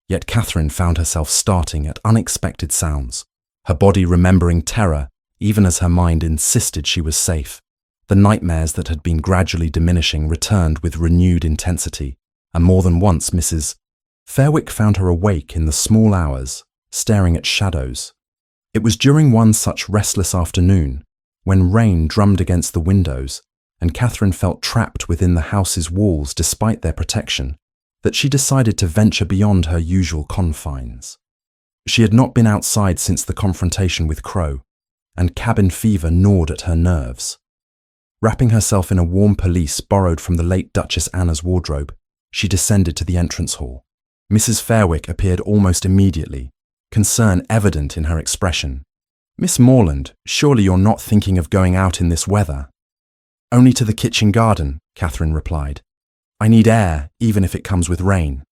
Yet Catherine found herself starting at unexpected sounds, her body remembering terror even as her mind insisted she was safe. The nightmares that had been gradually diminishing returned with renewed intensity, and more than once Mrs. Fairwick found her awake in the small hours, staring at shadows. It was during one such restless afternoon, when rain drummed against the windows, and Catherine felt trapped within the house's walls despite their protection, that she decided to venture beyond her usual confines. She had not been outside since the confrontation with Crow, and cabin fever gnawed at her nerves. Wrapping herself in a warm pelisse borrowed from the late Duchess Anna's wardrobe, she descended to the entrance hall. Mrs. Fairwick appeared almost immediately, concern evident in her expression. "Miss Morland, surely you're not thinking of going out in this weather?" "Only to the kitchen garden," Catherine replied. "I need air, even if it comes with rain."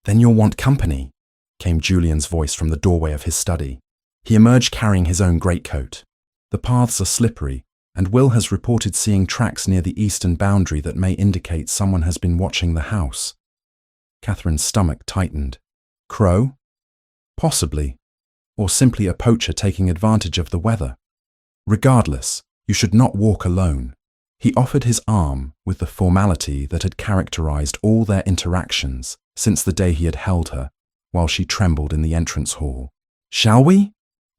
"Then you'll want company," came Julian's voice from the doorway of his study. He emerged carrying his own greatcoat. "The paths are slippery, and Will has reported seeing tracks near the eastern boundary that may indicate someone has been watching the house." Catherine's stomach tightened. "Crow? Possibly. Or simply a poacher taking advantage of the weather. Regardless, you should not walk alone." He offered his arm with the formality that had characterized all their interactions since the day he had held her, while she trembled in the entrance hall. "Shall we?"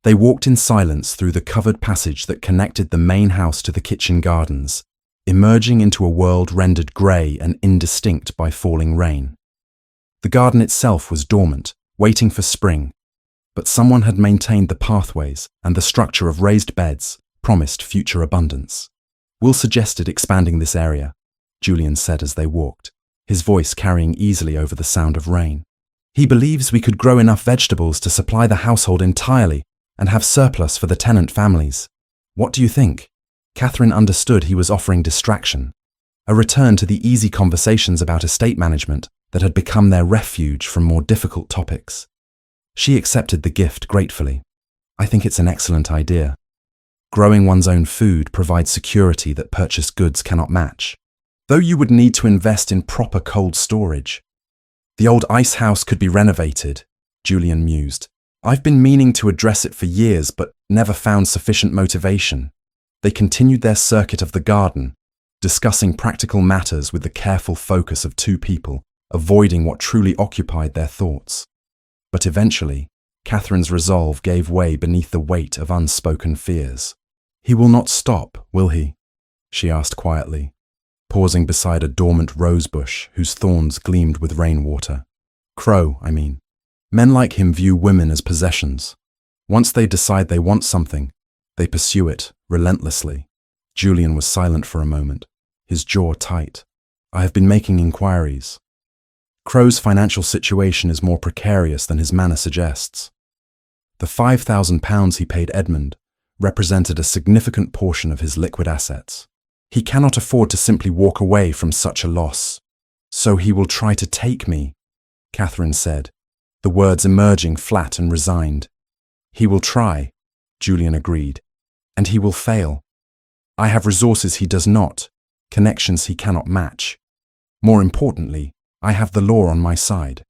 They walked in silence through the covered passage that connected the main house to the kitchen gardens, emerging into a world rendered grey and indistinct by falling rain. The garden itself was dormant, waiting for spring, but someone had maintained the pathways, and the structure of raised beds promised future abundance. "Will suggested expanding this area," Julian said as they walked, his voice carrying easily over the sound of rain. He believes we could grow enough vegetables to supply the household entirely and have surplus for the tenant families. What do you think? Catherine understood he was offering distraction, a return to the easy conversations about estate management that had become their refuge from more difficult topics. She accepted the gift gratefully. I think it's an excellent idea. Growing one's own food provides security that purchased goods cannot match, though you would need to invest in proper cold storage. The old ice house could be renovated, Julian mused. I've been meaning to address it for years, but never found sufficient motivation. They continued their circuit of the garden, discussing practical matters with the careful focus of two people, avoiding what truly occupied their thoughts. But eventually, Catherine's resolve gave way beneath the weight of unspoken fears. He will not stop, will he? She asked quietly, pausing beside a dormant rosebush whose thorns gleamed with rainwater. Crow, I mean. Men like him view women as possessions. Once they decide they want something, they pursue it relentlessly. Julian was silent for a moment, his jaw tight. I have been making inquiries. Crow's financial situation is more precarious than his manner suggests. The £5,000 he paid Edmund represented a significant portion of his liquid assets. He cannot afford to simply walk away from such a loss. So he will try to take me, Catherine said, the words emerging flat and resigned. He will try, Julian agreed, and he will fail. I have resources he does not, connections he cannot match. More importantly, I have the law on my side.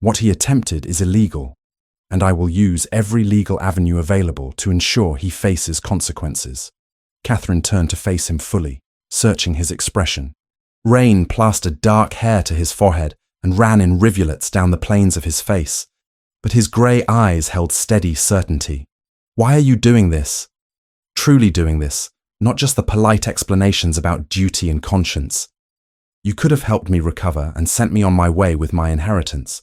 What he attempted is illegal, and I will use every legal avenue available to ensure he faces consequences. Catherine turned to face him fully, searching his expression. Rain plastered dark hair to his forehead and ran in rivulets down the planes of his face, but his grey eyes held steady certainty. Why are you doing this? Truly doing this, not just the polite explanations about duty and conscience. You could have helped me recover and sent me on my way with my inheritance.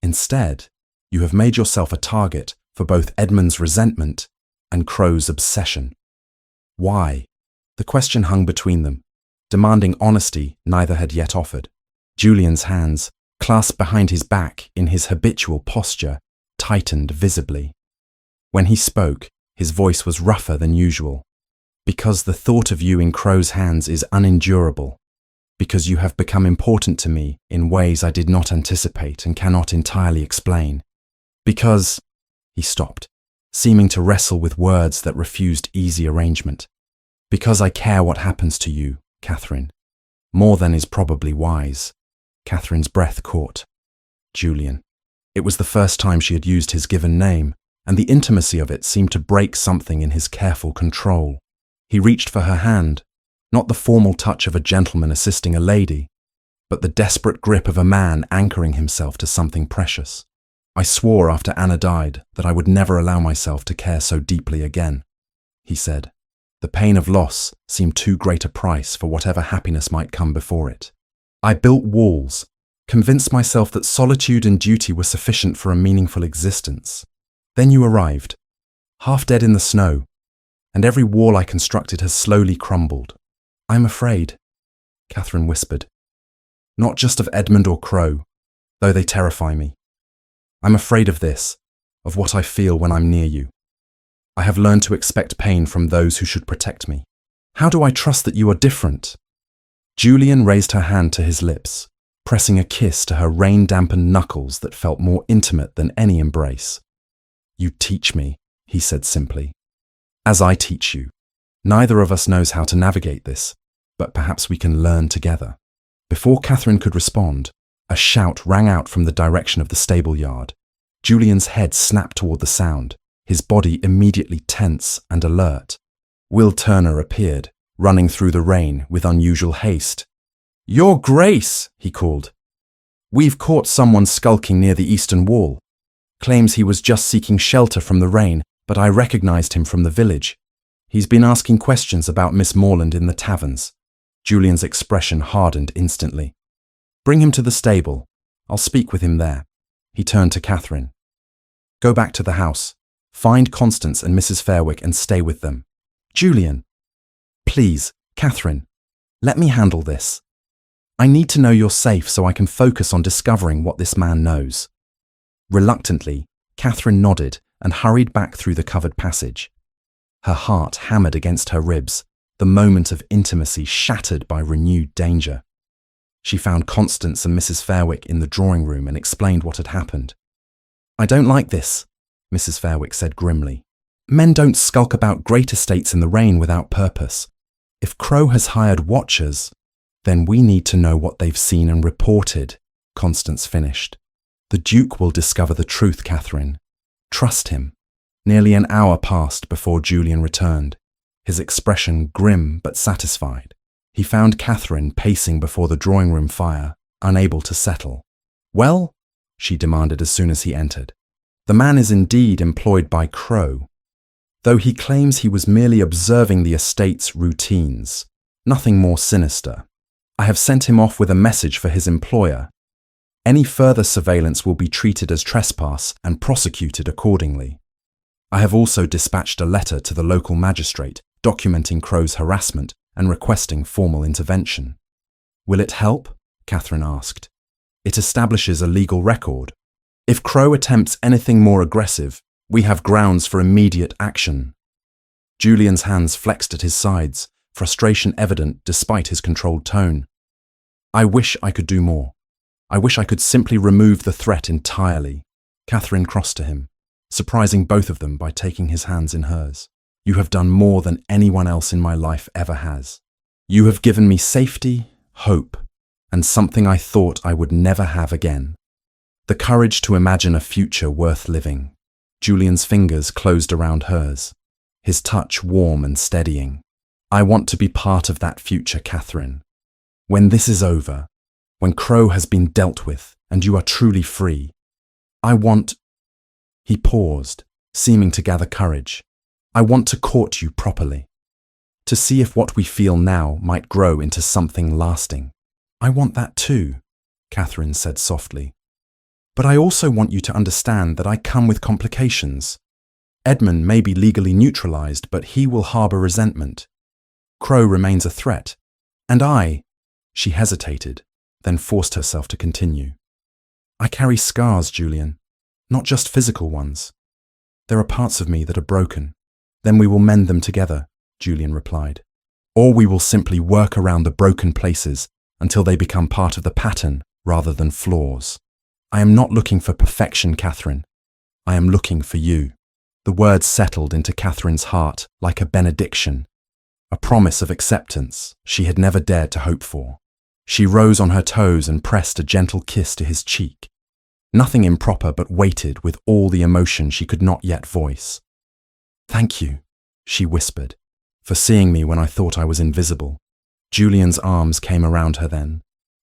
Instead, you have made yourself a target for both Edmund's resentment and Crow's obsession. Why? The question hung between them, demanding honesty neither had yet offered. Julian's hands, clasped behind his back in his habitual posture, tightened visibly. When he spoke, his voice was rougher than usual. Because the thought of you in Crow's hands is unendurable. Because you have become important to me in ways I did not anticipate and cannot entirely explain. Because, he stopped, seeming to wrestle with words that refused easy arrangement. Because I care what happens to you, Catherine. More than is probably wise. Catherine's breath caught. Julian. It was the first time she had used his given name, and the intimacy of it seemed to break something in his careful control. He reached for her hand, not the formal touch of a gentleman assisting a lady, but the desperate grip of a man anchoring himself to something precious. I swore after Anna died that I would never allow myself to care so deeply again, he said. The pain of loss seemed too great a price for whatever happiness might come before it. I built walls, convinced myself that solitude and duty were sufficient for a meaningful existence. Then you arrived, half dead in the snow, and every wall I constructed has slowly crumbled. I'm afraid, Catherine whispered. Not just of Edmund or Crow, though they terrify me. I'm afraid of this, of what I feel when I'm near you. I have learned to expect pain from those who should protect me. How do I trust that you are different? Julian raised her hand to his lips, pressing a kiss to her rain-dampened knuckles that felt more intimate than any embrace. You teach me, he said simply. As I teach you. Neither of us knows how to navigate this, but perhaps we can learn together. Before Catherine could respond, a shout rang out from the direction of the stable yard. Julian's head snapped toward the sound, his body immediately tense and alert. Will Turner appeared, running through the rain with unusual haste. Your Grace, he called. We've caught someone skulking near the eastern wall. Claims he was just seeking shelter from the rain, but I recognized him from the village. He's been asking questions about Miss Morland in the taverns. Julian's expression hardened instantly. Bring him to the stable. I'll speak with him there. He turned to Catherine. Go back to the house. Find Constance and Mrs. Fairwick and stay with them. Julian. Please, Catherine. Let me handle this. I need to know you're safe so I can focus on discovering what this man knows. Reluctantly, Catherine nodded and hurried back through the covered passage. Her heart hammered against her ribs, the moment of intimacy shattered by renewed danger. She found Constance and Mrs. Fairwick in the drawing room and explained what had happened. "I don't like this," Mrs. Fairwick said grimly. "Men don't skulk about great estates in the rain without purpose. If Crow has hired watchers, then we need to know what they've seen and reported," Constance finished. "The Duke will discover the truth, Catherine. Trust him." Nearly an hour passed before Julian returned, his expression grim but satisfied. He found Catherine pacing before the drawing-room fire, unable to settle. "Well?" she demanded as soon as he entered. "The man is indeed employed by Crow, though he claims he was merely observing the estate's routines, nothing more sinister. I have sent him off with a message for his employer. Any further surveillance will be treated as trespass and prosecuted accordingly. I have also dispatched a letter to the local magistrate documenting Crow's harassment and requesting formal intervention." "Will it help?" Catherine asked. "It establishes a legal record. If Crow attempts anything more aggressive, we have grounds for immediate action." Julian's hands flexed at his sides, frustration evident despite his controlled tone. "I wish I could do more. I wish I could simply remove the threat entirely." Catherine crossed to him, surprising both of them by taking his hands in hers. "You have done more than anyone else in my life ever has. You have given me safety, hope, and something I thought I would never have again. The courage to imagine a future worth living." Julian's fingers closed around hers, his touch warm and steadying. "I want to be part of that future, Catherine. When this is over, when Crow has been dealt with and you are truly free, I want—" He paused, seeming to gather courage. "I want to court you properly, to see if what we feel now might grow into something lasting." "I want that too," Catherine said softly. "But I also want you to understand that I come with complications. Edmund may be legally neutralized, but he will harbor resentment. Crow remains a threat. And I—" She hesitated, then forced herself to continue. "I carry scars, Julian, not just physical ones. There are parts of me that are broken. Then we will mend them together," Julian replied. "Or we will simply work around the broken places until they become part of the pattern rather than flaws. I am not looking for perfection, Catherine. I am looking for you." The words settled into Catherine's heart like a benediction, a promise of acceptance she had never dared to hope for. She rose on her toes and pressed a gentle kiss to his cheek. Nothing improper, but weighted with all the emotion she could not yet voice. "Thank you," she whispered, "for seeing me when I thought I was invisible." Julian's arms came around her then,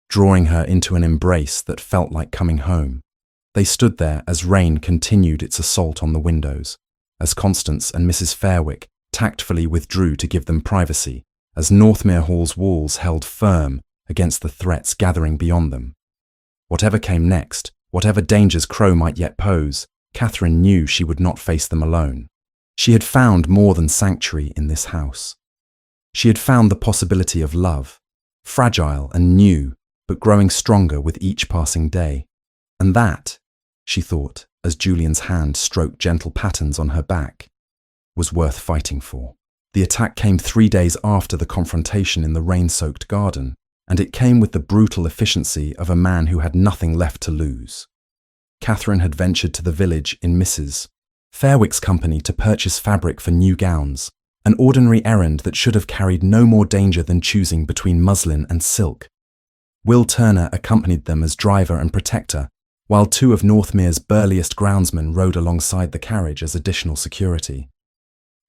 drawing her into an embrace that felt like coming home. They stood there as rain continued its assault on the windows, as Constance and Mrs. Fairwick tactfully withdrew to give them privacy, as Northmere Hall's walls held firm against the threats gathering beyond them. Whatever came next, whatever dangers Crow might yet pose, Catherine knew she would not face them alone. She had found more than sanctuary in this house. She had found the possibility of love, fragile and new, but growing stronger with each passing day. And that, she thought, as Julian's hand stroked gentle patterns on her back, was worth fighting for. The attack came 3 days after the confrontation in the rain-soaked garden, and it came with the brutal efficiency of a man who had nothing left to lose. Catherine had ventured to the village in Mrs. Fairwick's company to purchase fabric for new gowns, an ordinary errand that should have carried no more danger than choosing between muslin and silk. Will Turner accompanied them as driver and protector, while 2 of Northmere's burliest groundsmen rode alongside the carriage as additional security.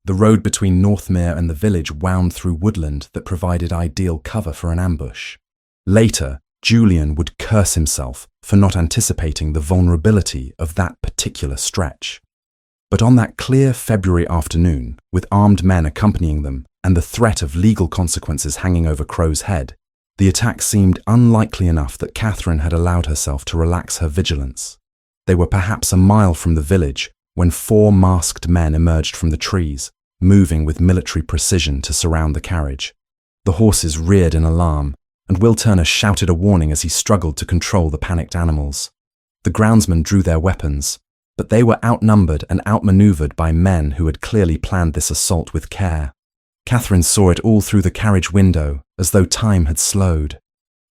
The road between Northmere and the village wound through woodland that provided ideal cover for an ambush. Later, Julian would curse himself for not anticipating the vulnerability of that particular stretch. But on that clear February afternoon, with armed men accompanying them and the threat of legal consequences hanging over Crow's head, the attack seemed unlikely enough that Catherine had allowed herself to relax her vigilance. They were perhaps a mile from the village when 4 masked men emerged from the trees, moving with military precision to surround the carriage. The horses reared in alarm, and Will Turner shouted a warning as he struggled to control the panicked animals. The groundsmen drew their weapons, but they were outnumbered and outmaneuvered by men who had clearly planned this assault with care. Catherine saw it all through the carriage window, as though time had slowed.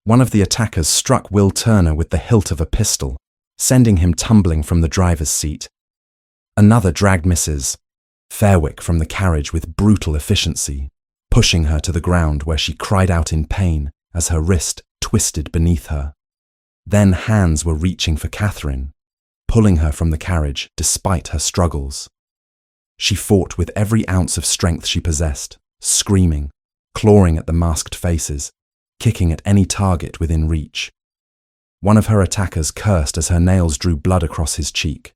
One of the attackers struck Will Turner with the hilt of a pistol, sending him tumbling from the driver's seat. Another dragged Mrs. Fairwick from the carriage with brutal efficiency, pushing her to the ground where she cried out in pain as her wrist twisted beneath her. Then hands were reaching for Catherine, pulling her from the carriage despite her struggles. She fought with every ounce of strength she possessed, screaming, clawing at the masked faces, kicking at any target within reach. One of her attackers cursed as her nails drew blood across his cheek.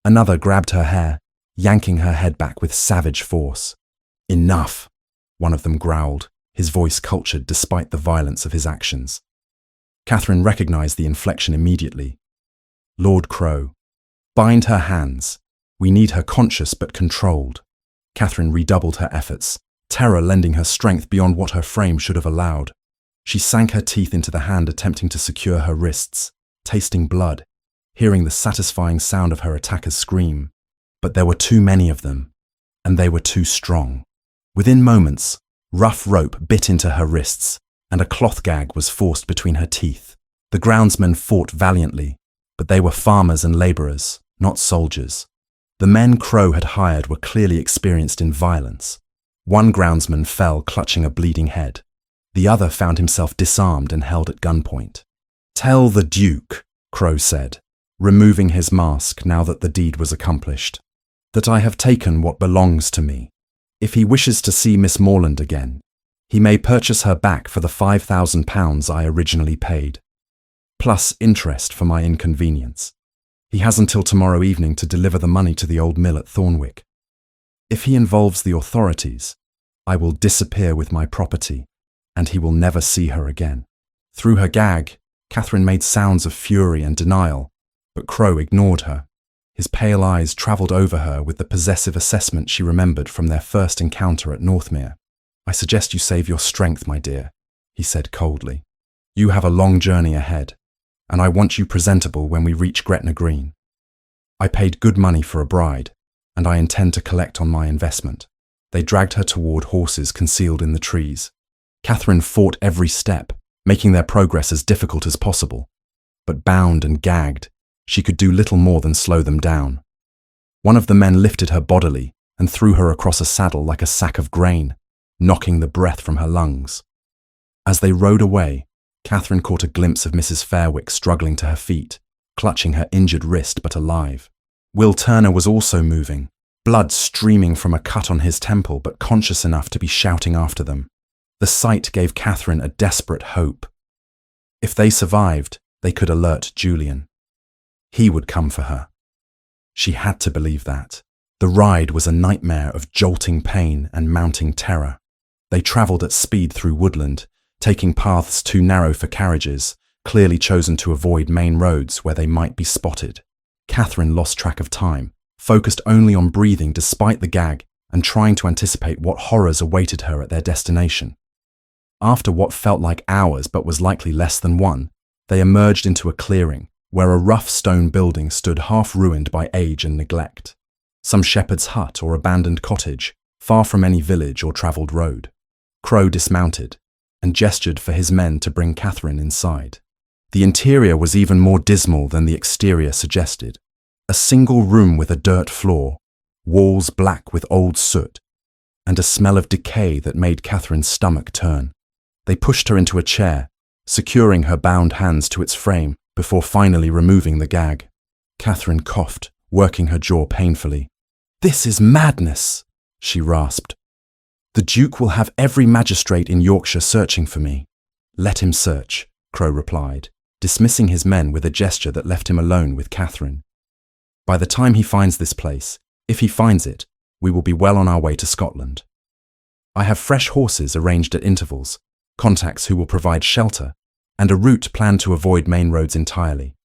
Another grabbed her hair, yanking her head back with savage force. "Enough," one of them growled, his voice cultured despite the violence of his actions. Catherine recognized the inflection immediately. "Lord Crow, bind her hands. We need her conscious but controlled." Catherine redoubled her efforts, terror lending her strength beyond what her frame should have allowed. She sank her teeth into the hand attempting to secure her wrists, tasting blood, hearing the satisfying sound of her attacker's scream. But there were too many of them, and they were too strong. Within moments, rough rope bit into her wrists, and a cloth gag was forced between her teeth. The groundsmen fought valiantly, but they were farmers and labourers, not soldiers. The men Crow had hired were clearly experienced in violence. One groundsman fell clutching a bleeding head. The other found himself disarmed and held at gunpoint. "Tell the Duke," Crow said, removing his mask now that the deed was accomplished, "that I have taken what belongs to me. If he wishes to see Miss Morland again, he may purchase her back for the £5,000 I originally paid, plus interest for my inconvenience. He has until tomorrow evening to deliver the money to the old mill at Thornwick. If he involves the authorities, I will disappear with my property, and he will never see her again." Through her gag, Catherine made sounds of fury and denial, but Crow ignored her. His pale eyes travelled over her with the possessive assessment she remembered from their first encounter at Northmere. "I suggest you save your strength, my dear," he said coldly. "You have a long journey ahead, and I want you presentable when we reach Gretna Green. I paid good money for a bride, and I intend to collect on my investment." They dragged her toward horses concealed in the trees. Catherine fought every step, making their progress as difficult as possible. But bound and gagged, she could do little more than slow them down. One of the men lifted her bodily and threw her across a saddle like a sack of grain, knocking the breath from her lungs. As they rode away, Catherine caught a glimpse of Mrs. Fairwick struggling to her feet, clutching her injured wrist but alive. Will Turner was also moving, blood streaming from a cut on his temple but conscious enough to be shouting after them. The sight gave Catherine a desperate hope. If they survived, they could alert Julian. He would come for her. She had to believe that. The ride was a nightmare of jolting pain and mounting terror. They travelled at speed through woodland, taking paths too narrow for carriages, clearly chosen to avoid main roads where they might be spotted. Catherine lost track of time, focused only on breathing despite the gag and trying to anticipate what horrors awaited her at their destination. After what felt like hours but was likely less than one, they emerged into a clearing where a rough stone building stood half ruined by age and neglect. Some shepherd's hut or abandoned cottage, far from any village or travelled road. Crow dismounted and gestured for his men to bring Catherine inside. The interior was even more dismal than the exterior suggested. A single room with a dirt floor, walls black with old soot, and a smell of decay that made Catherine's stomach turn. They pushed her into a chair, securing her bound hands to its frame before finally removing the gag. Catherine coughed, working her jaw painfully. "This is madness," she rasped. "The Duke will have every magistrate in Yorkshire searching for me." "Let him search," Crow replied, dismissing his men with a gesture that left him alone with Catherine. "By the time he finds this place, if he finds it, we will be well on our way to Scotland. I have fresh horses arranged at intervals, contacts who will provide shelter, and a route planned to avoid main roads entirely.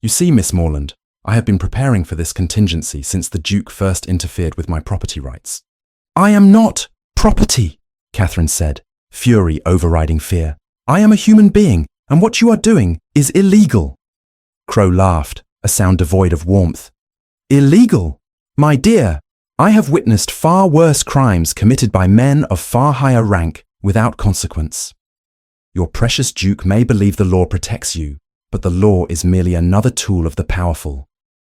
You see, Miss Morland, I have been preparing for this contingency since the Duke first interfered with my property rights." "I am not property," Catherine said, fury overriding fear. "I am a human being, and what you are doing is illegal." Crow laughed, a sound devoid of warmth. Illegal! My dear, I have witnessed far worse crimes committed by men of far higher rank without consequence. Your precious Duke may believe the law protects you, but the law is merely another tool of the powerful.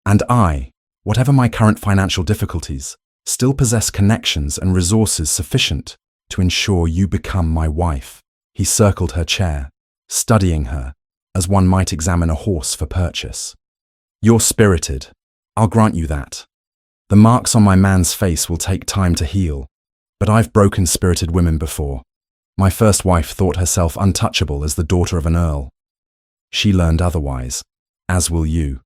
And I, whatever my current financial difficulties, still possess connections and resources sufficient to ensure you become my wife. He circled her chair, studying her, as one might examine a horse for purchase. You're spirited. I'll grant you that. The marks on my man's face will take time to heal, but I've broken spirited women before. My first wife thought herself untouchable as the daughter of an earl. She learned otherwise, as will you.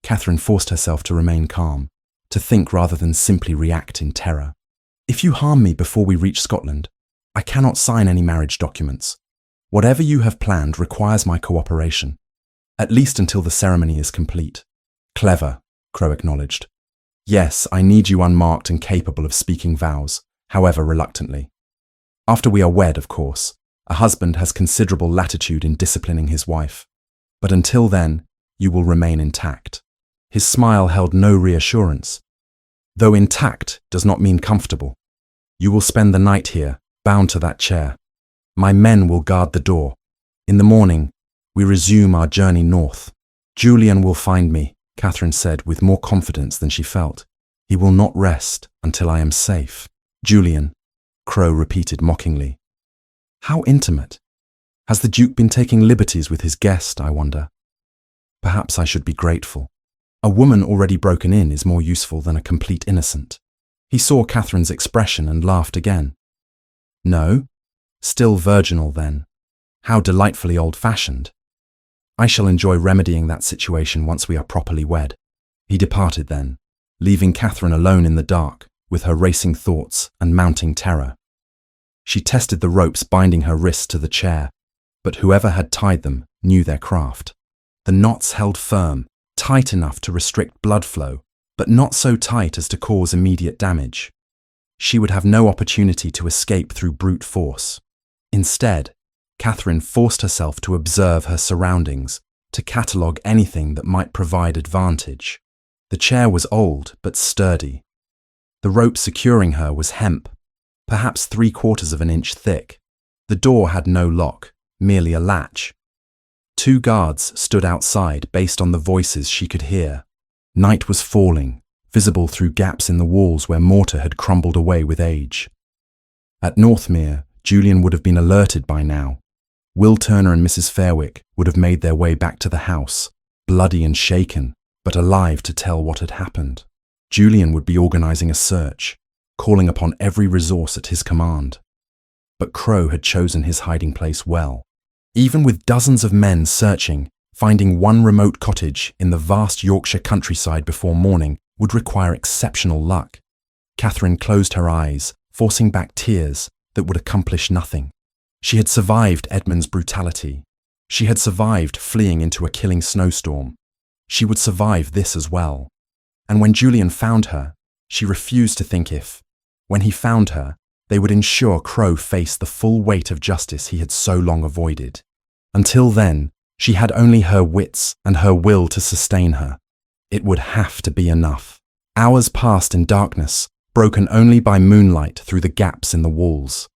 Catherine forced herself to remain calm, to think rather than simply react in terror. If you harm me before we reach Scotland, I cannot sign any marriage documents. Whatever you have planned requires my cooperation, at least until the ceremony is complete. Clever, Crow acknowledged. Yes, I need you unmarked and capable of speaking vows, however reluctantly. After we are wed, of course, a husband has considerable latitude in disciplining his wife. But until then, you will remain intact. His smile held no reassurance. Though intact does not mean comfortable. You will spend the night here, bound to that chair. My men will guard the door. In the morning, we resume our journey north. Julian will find me, Catherine said with more confidence than she felt. He will not rest until I am safe. Julian, Crow repeated mockingly. How intimate. Has the Duke been taking liberties with his guest, I wonder? Perhaps I should be grateful. A woman already broken in is more useful than a complete innocent. He saw Catherine's expression and laughed again. No? Still virginal, then. How delightfully old-fashioned. I shall enjoy remedying that situation once we are properly wed. He departed then, leaving Catherine alone in the dark, with her racing thoughts and mounting terror. She tested the ropes binding her wrists to the chair, but whoever had tied them knew their craft. The knots held firm, tight enough to restrict blood flow, but not so tight as to cause immediate damage. She would have no opportunity to escape through brute force. Instead, Catherine forced herself to observe her surroundings, to catalogue anything that might provide advantage. The chair was old but sturdy. The rope securing her was hemp, perhaps 3/4 of an inch thick. The door had no lock, merely a latch. 2 guards stood outside based on the voices she could hear. Night was falling, visible through gaps in the walls where mortar had crumbled away with age. At Northmere, Julian would have been alerted by now. Will Turner and Mrs. Fairwick would have made their way back to the house, bloody and shaken, but alive to tell what had happened. Julian would be organising a search, calling upon every resource at his command. But Crow had chosen his hiding place well. Even with dozens of men searching, finding one remote cottage in the vast Yorkshire countryside before morning would require exceptional luck. Catherine closed her eyes, forcing back tears that would accomplish nothing. She had survived Edmund's brutality. She had survived fleeing into a killing snowstorm. She would survive this as well. And when Julian found her, she refused to think if, when he found her, they would ensure Crow faced the full weight of justice he had so long avoided. Until then, she had only her wits and her will to sustain her. It would have to be enough. Hours passed in darkness, broken only by moonlight through the gaps in the walls.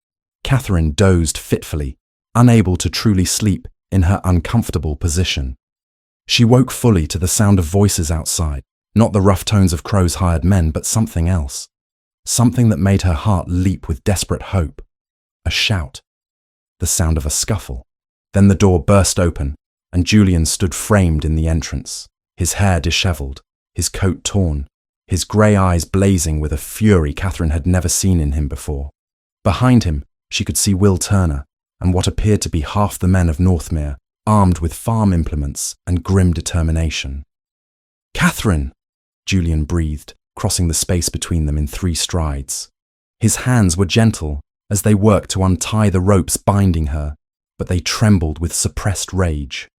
Catherine dozed fitfully, unable to truly sleep in her uncomfortable position. She woke fully to the sound of voices outside, not the rough tones of Crow's hired men, but something else. Something that made her heart leap with desperate hope. A shout. The sound of a scuffle. Then the door burst open, and Julian stood framed in the entrance, his hair dishevelled, his coat torn, his grey eyes blazing with a fury Catherine had never seen in him before. Behind him, she could see Will Turner and what appeared to be half the men of Northmere, armed with farm implements and grim determination. "Catherine!" Julian breathed, crossing the space between them in 3 strides. His hands were gentle as they worked to untie the ropes binding her, but they trembled with suppressed rage.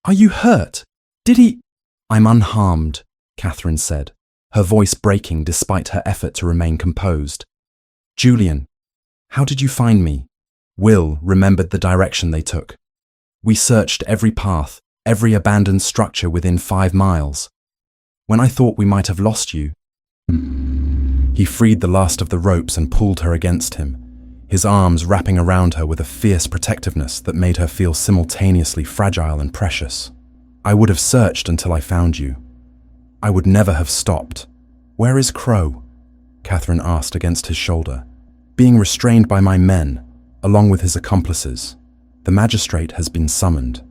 "Are you hurt? Did he—" "I'm unharmed," Catherine said, her voice breaking despite her effort to remain composed. "Julian, how did you find me?" Will remembered the direction they took. "We searched every path, every abandoned structure within 5 miles. When I thought we might have lost you..." He freed the last of the ropes and pulled her against him, his arms wrapping around her with a fierce protectiveness that made her feel simultaneously fragile and precious. "I would have searched until I found you. I would never have stopped." "Where is Crow?" Catherine asked against his shoulder. "Being restrained by my men, along with his accomplices. The magistrate has been summoned.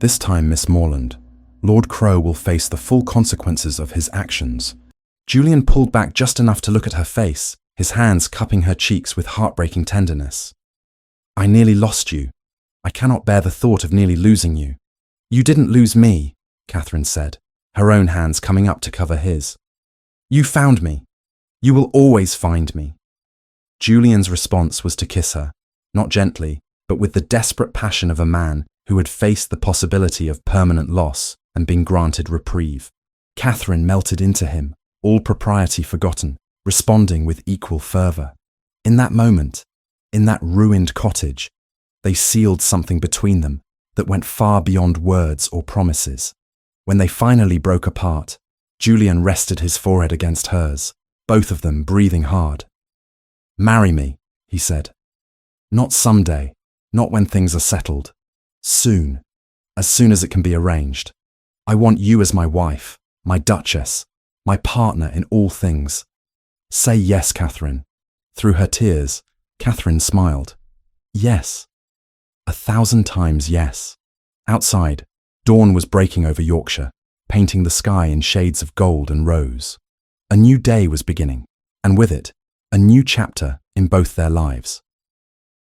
This time, Miss Morland, Lord Crow will face the full consequences of his actions." Julian pulled back just enough to look at her face, his hands cupping her cheeks with heartbreaking tenderness. "I nearly lost you. I cannot bear the thought of nearly losing you." "You didn't lose me," Catherine said, her own hands coming up to cover his. "You found me. You will always find me." Julian's response was to kiss her, not gently, but with the desperate passion of a man who had faced the possibility of permanent loss and been granted reprieve. Catherine melted into him, all propriety forgotten, responding with equal fervour. In that moment, in that ruined cottage, they sealed something between them that went far beyond words or promises. When they finally broke apart, Julian rested his forehead against hers, both of them breathing hard. "Marry me," he said. "Not someday, not when things are settled. Soon, as soon as it can be arranged. I want you as my wife, my Duchess, my partner in all things. Say yes, Catherine." Through her tears, Catherine smiled. "Yes. 1,000 times yes." Outside, dawn was breaking over Yorkshire, painting the sky in shades of gold and rose. A new day was beginning, and with it, a new chapter in both their lives.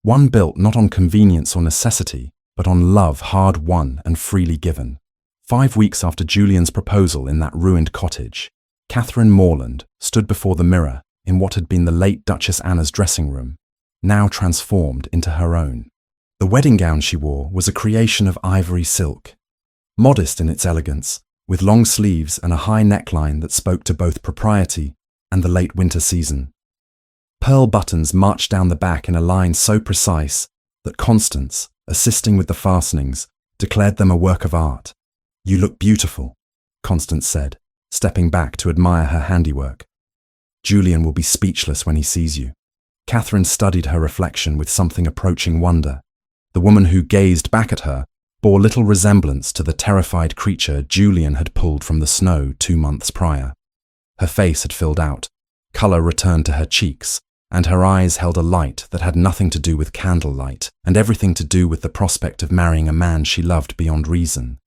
One built not on convenience or necessity, but on love hard-won and freely given. 5 weeks after Julian's proposal in that ruined cottage, Catherine Morland stood before the mirror in what had been the late Duchess Anna's dressing room, now transformed into her own. The wedding gown she wore was a creation of ivory silk, modest in its elegance, with long sleeves and a high neckline that spoke to both propriety and the late winter season. Pearl buttons marched down the back in a line so precise that Constance, assisting with the fastenings, declared them a work of art. "You look beautiful," Constance said, stepping back to admire her handiwork. "Julian will be speechless when he sees you." Catherine studied her reflection with something approaching wonder. The woman who gazed back at her bore little resemblance to the terrified creature Julian had pulled from the snow 2 months prior. Her face had filled out, colour returned to her cheeks, and her eyes held a light that had nothing to do with candlelight and everything to do with the prospect of marrying a man she loved beyond reason.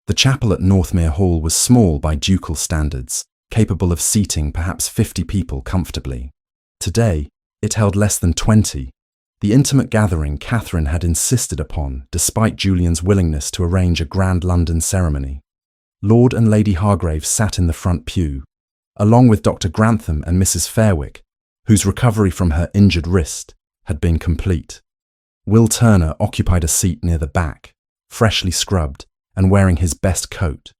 The chapel at Northmere Hall was small by ducal standards, capable of seating perhaps 50 people comfortably. Today, it held less than 20, the intimate gathering Catherine had insisted upon despite Julian's willingness to arrange a grand London ceremony. Lord and Lady Hargrave sat in the front pew, along with Dr. Grantham and Mrs. Fairwick, whose recovery from her injured wrist had been complete. Will Turner occupied a seat near the back, freshly scrubbed and wearing his best coat,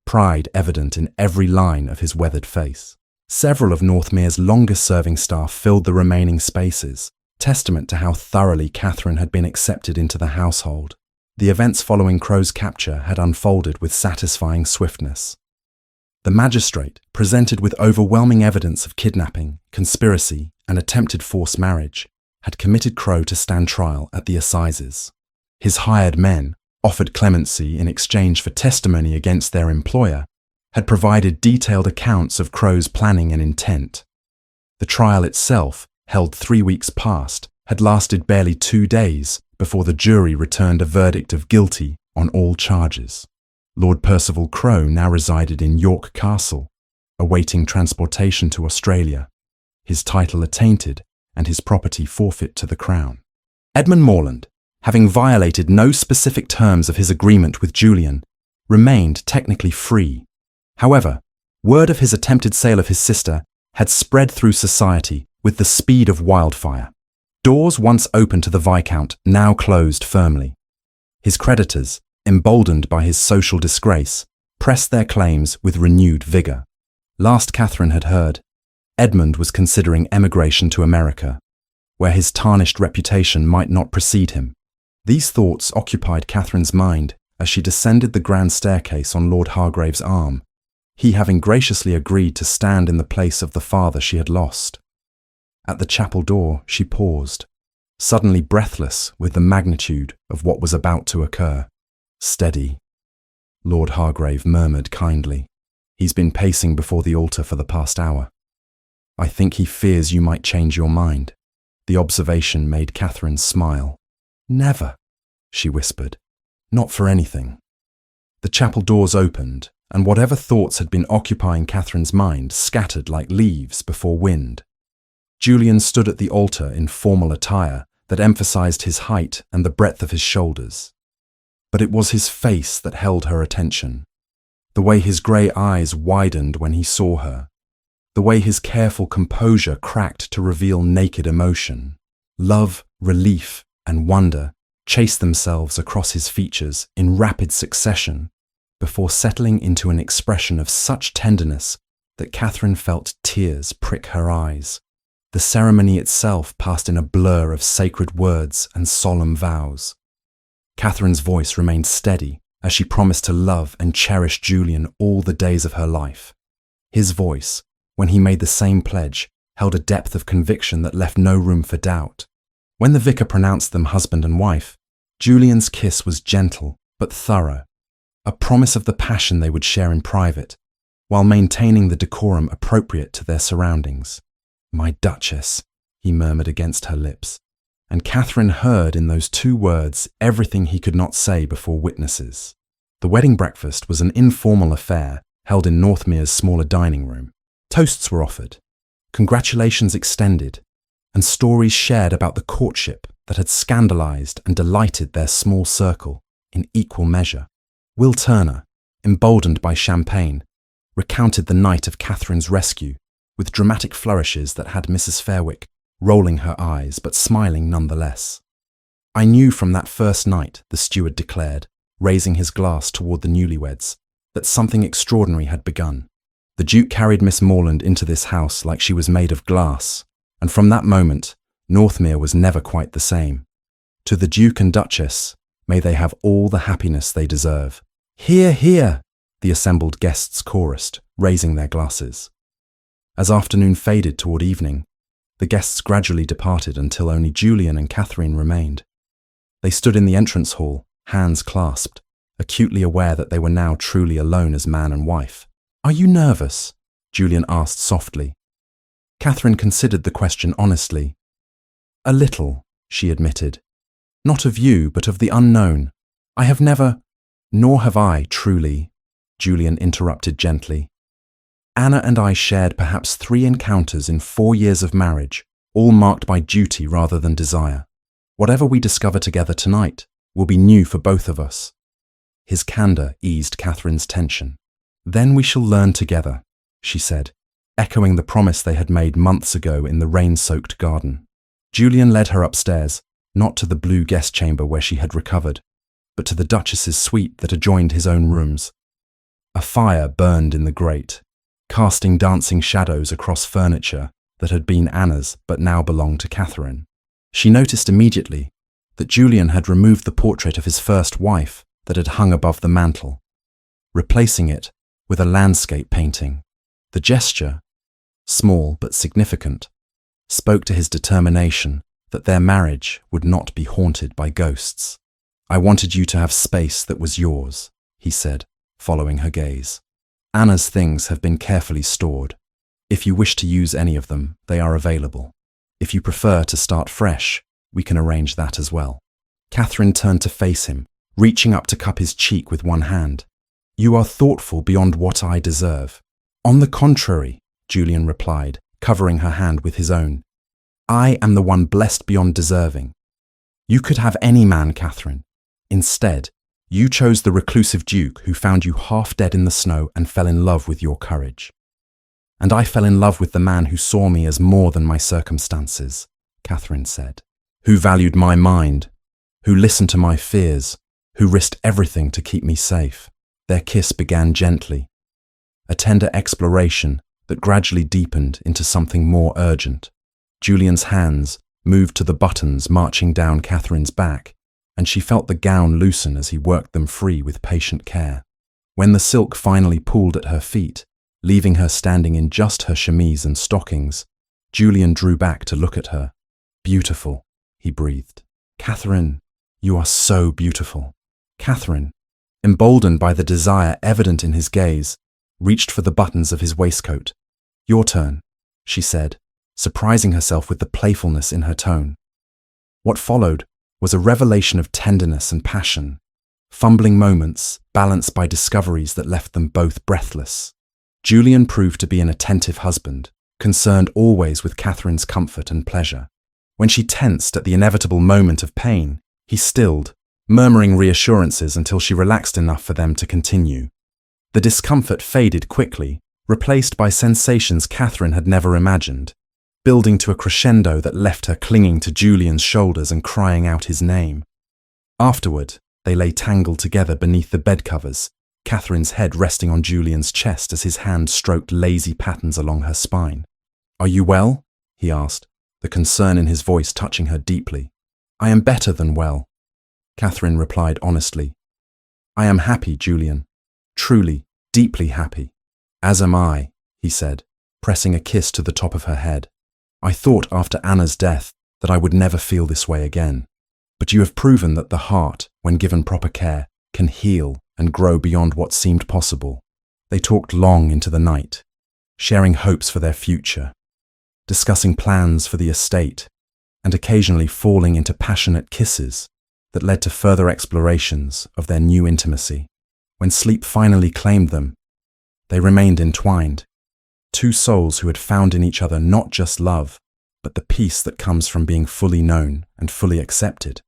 pride evident in every line of his weathered face. Several of Northmere's longest-serving staff filled the remaining spaces, testament to how thoroughly Catherine had been accepted into the household. The events following Crow's capture had unfolded with satisfying swiftness. The magistrate, presented with overwhelming evidence of kidnapping, conspiracy, and attempted forced marriage, had committed Crow to stand trial at the assizes. His hired men, offered clemency in exchange for testimony against their employer, had provided detailed accounts of Crow's planning and intent. The trial itself, held 3 weeks past, had lasted barely 2 days before the jury returned a verdict of guilty on all charges. Lord Percival Crow now resided in York Castle, awaiting transportation to Australia, his title attainted and his property forfeit to the Crown. Edmund Morland, having violated no specific terms of his agreement with Julian, remained technically free. However, word of his attempted sale of his sister had spread through society with the speed of wildfire. Doors once open to the Viscount now closed firmly. His creditors, emboldened by his social disgrace, pressed their claims with renewed vigour. Last Catherine had heard, Edmund was considering emigration to America, where his tarnished reputation might not precede him. These thoughts occupied Catherine's mind as she descended the grand staircase on Lord Hargrave's arm, he having graciously agreed to stand in the place of the father she had lost. At the chapel door she paused, suddenly breathless with the magnitude of what was about to occur. "Steady," Lord Hargrave murmured kindly. "He's been pacing before the altar for the past hour. I think he fears you might change your mind." The observation made Catherine smile. "Never," she whispered. "Not for anything." The chapel doors opened, and whatever thoughts had been occupying Catherine's mind scattered like leaves before wind. Julian stood at the altar in formal attire that emphasized his height and the breadth of his shoulders. But it was his face that held her attention. The way his grey eyes widened when he saw her. The way his careful composure cracked to reveal naked emotion. Love, relief, and wonder chased themselves across his features in rapid succession before settling into an expression of such tenderness that Catherine felt tears prick her eyes. The ceremony itself passed in a blur of sacred words and solemn vows. Catherine's voice remained steady as she promised to love and cherish Julian all the days of her life. His voice, when he made the same pledge, held a depth of conviction that left no room for doubt. When the vicar pronounced them husband and wife, Julian's kiss was gentle but thorough, a promise of the passion they would share in private, while maintaining the decorum appropriate to their surroundings. "My Duchess," he murmured against her lips, and Catherine heard in those two words everything he could not say before witnesses. The wedding breakfast was an informal affair held in Northmere's smaller dining room. Toasts were offered, congratulations extended, and stories shared about the courtship that had scandalized and delighted their small circle in equal measure. Will Turner, emboldened by champagne, recounted the night of Catherine's rescue with dramatic flourishes that had Mrs. Fairwick rolling her eyes but smiling nonetheless. "I knew from that first night," the steward declared, raising his glass toward the newlyweds, "that something extraordinary had begun. The Duke carried Miss Morland into this house like she was made of glass, and from that moment, Northmere was never quite the same. To the Duke and Duchess, may they have all the happiness they deserve." "Hear, hear!" the assembled guests chorused, raising their glasses. As afternoon faded toward evening, the guests gradually departed until only Julian and Catherine remained. They stood in the entrance hall, hands clasped, acutely aware that they were now truly alone as man and wife. "Are you nervous?" Julian asked softly. Catherine considered the question honestly. "A little," she admitted. "Not of you, but of the unknown. I have never—" "Nor have I, truly," Julian interrupted gently. "Anna and I shared perhaps 3 encounters in 4 years of marriage, all marked by duty rather than desire. Whatever we discover together tonight will be new for both of us." His candour eased Catherine's tension. "Then we shall learn together," she said, echoing the promise they had made months ago in the rain-soaked garden. Julian led her upstairs, not to the blue guest chamber where she had recovered, but to the Duchess's suite that adjoined his own rooms. A fire burned in the grate, casting dancing shadows across furniture that had been Anna's but now belonged to Catherine. She noticed immediately that Julian had removed the portrait of his first wife that had hung above the mantel, replacing it with a landscape painting. The gesture, small but significant, spoke to his determination that their marriage would not be haunted by ghosts. "I wanted you to have space that was yours," he said, following her gaze. "Anna's things have been carefully stored. If you wish to use any of them, they are available. If you prefer to start fresh, we can arrange that as well." Catherine turned to face him, reaching up to cup his cheek with one hand. "You are thoughtful beyond what I deserve." "On the contrary," Julian replied, covering her hand with his own. "I am the one blessed beyond deserving. You could have any man, Catherine. Instead, you chose the reclusive Duke who found you half dead in the snow and fell in love with your courage. And I fell in love with the man who saw me as more than my circumstances," Catherine said, "who valued my mind, who listened to my fears, who risked everything to keep me safe." Their kiss began gently, a tender exploration that gradually deepened into something more urgent. Julian's hands moved to the buttons marching down Catherine's back, and she felt the gown loosen as he worked them free with patient care. When the silk finally pooled at her feet, leaving her standing in just her chemise and stockings, Julian drew back to look at her. "Beautiful," he breathed. "Catherine, you are so beautiful." Catherine, emboldened by the desire evident in his gaze, reached for the buttons of his waistcoat. "Your turn," she said, surprising herself with the playfulness in her tone. What followed was a revelation of tenderness and passion, fumbling moments balanced by discoveries that left them both breathless. Julian proved to be an attentive husband, concerned always with Catherine's comfort and pleasure. When she tensed at the inevitable moment of pain, he stilled, murmuring reassurances until she relaxed enough for them to continue. The discomfort faded quickly, replaced by sensations Catherine had never imagined, building to a crescendo that left her clinging to Julian's shoulders and crying out his name. Afterward, they lay tangled together beneath the bed covers, Catherine's head resting on Julian's chest as his hand stroked lazy patterns along her spine. "Are you well?" he asked, the concern in his voice touching her deeply. "I am better than well," Catherine replied honestly. "I am happy, Julian. Truly, deeply happy." "As am I," he said, pressing a kiss to the top of her head. "I thought after Anna's death that I would never feel this way again. But you have proven that the heart, when given proper care, can heal and grow beyond what seemed possible." They talked long into the night, sharing hopes for their future, discussing plans for the estate, and occasionally falling into passionate kisses that led to further explorations of their new intimacy. When sleep finally claimed them, they remained entwined, two souls who had found in each other not just love, but the peace that comes from being fully known and fully accepted.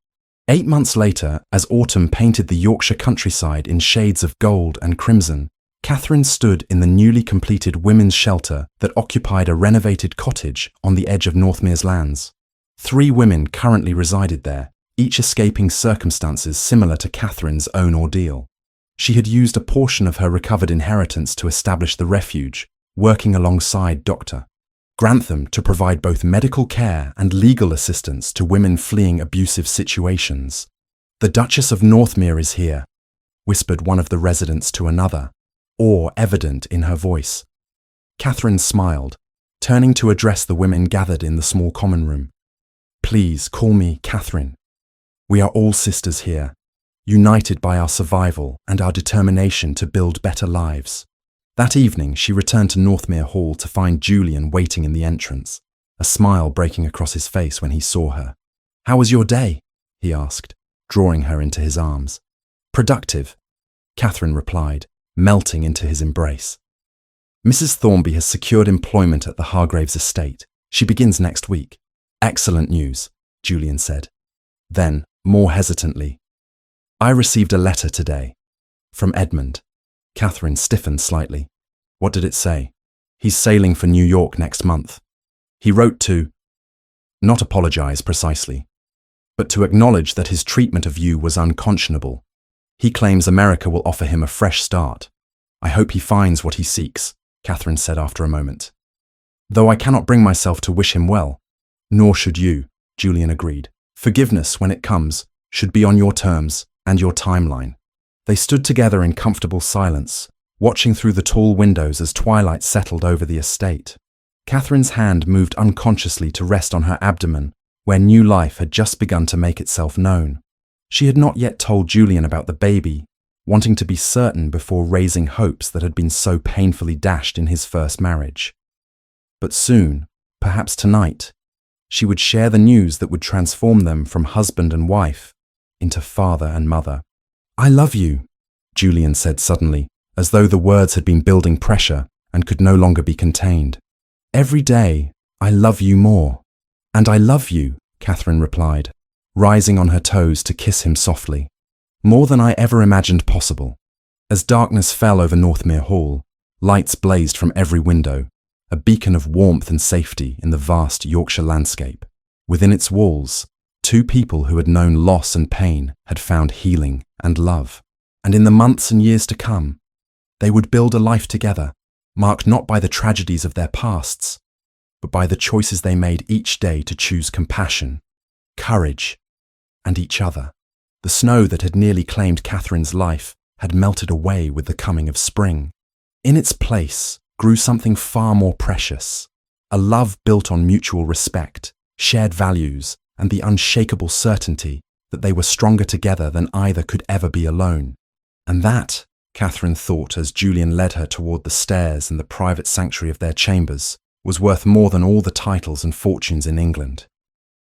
8 months later, as autumn painted the Yorkshire countryside in shades of gold and crimson, Catherine stood in the newly completed women's shelter that occupied a renovated cottage on the edge of Northmere's lands. 3 women currently resided there, each escaping circumstances similar to Catherine's own ordeal. She had used a portion of her recovered inheritance to establish the refuge, working alongside Dr. Grantham to provide both medical care and legal assistance to women fleeing abusive situations. "The Duchess of Northmere is here," whispered one of the residents to another, awe evident in her voice. Catherine smiled, turning to address the women gathered in the small common room. "Please call me Catherine. We are all sisters here, united by our survival and our determination to build better lives." That evening, she returned to Northmere Hall to find Julian waiting in the entrance, a smile breaking across his face when he saw her. "How was your day?" he asked, drawing her into his arms. "Productive," Catherine replied, melting into his embrace. "Mrs. Thornby has secured employment at the Hargraves estate. She begins next week." "Excellent news," Julian said. Then, more hesitantly, "I received a letter today. From Edmund." Catherine stiffened slightly. "What did it say?" "He's sailing for New York next month. He wrote to not apologize precisely, but to acknowledge that his treatment of you was unconscionable. He claims America will offer him a fresh start. I hope he finds what he seeks," Catherine said after a moment. "Though I cannot bring myself to wish him well." "Nor should you," Julian agreed. "Forgiveness, when it comes, should be on your terms and your timeline." They stood together in comfortable silence, watching through the tall windows as twilight settled over the estate. Catherine's hand moved unconsciously to rest on her abdomen, where new life had just begun to make itself known. She had not yet told Julian about the baby, wanting to be certain before raising hopes that had been so painfully dashed in his first marriage. But soon, perhaps tonight, she would share the news that would transform them from husband and wife into father and mother. "I love you," Julian said suddenly, as though the words had been building pressure and could no longer be contained. "Every day, I love you more." "And I love you," Catherine replied, rising on her toes to kiss him softly. "More than I ever imagined possible." As darkness fell over Northmere Hall, lights blazed from every window, a beacon of warmth and safety in the vast Yorkshire landscape. Within its walls, 2 people who had known loss and pain had found healing and love. And in the months and years to come, they would build a life together, marked not by the tragedies of their pasts, but by the choices they made each day to choose compassion, courage, and each other. The The snow that had nearly claimed Catherine's life had melted away with the coming of spring. In its place grew something far more precious, a love built on mutual respect, shared values, and the unshakable certainty that they were stronger together than either could ever be alone. And that, Catherine thought as Julian led her toward the stairs and the private sanctuary of their chambers, was worth more than all the titles and fortunes in England.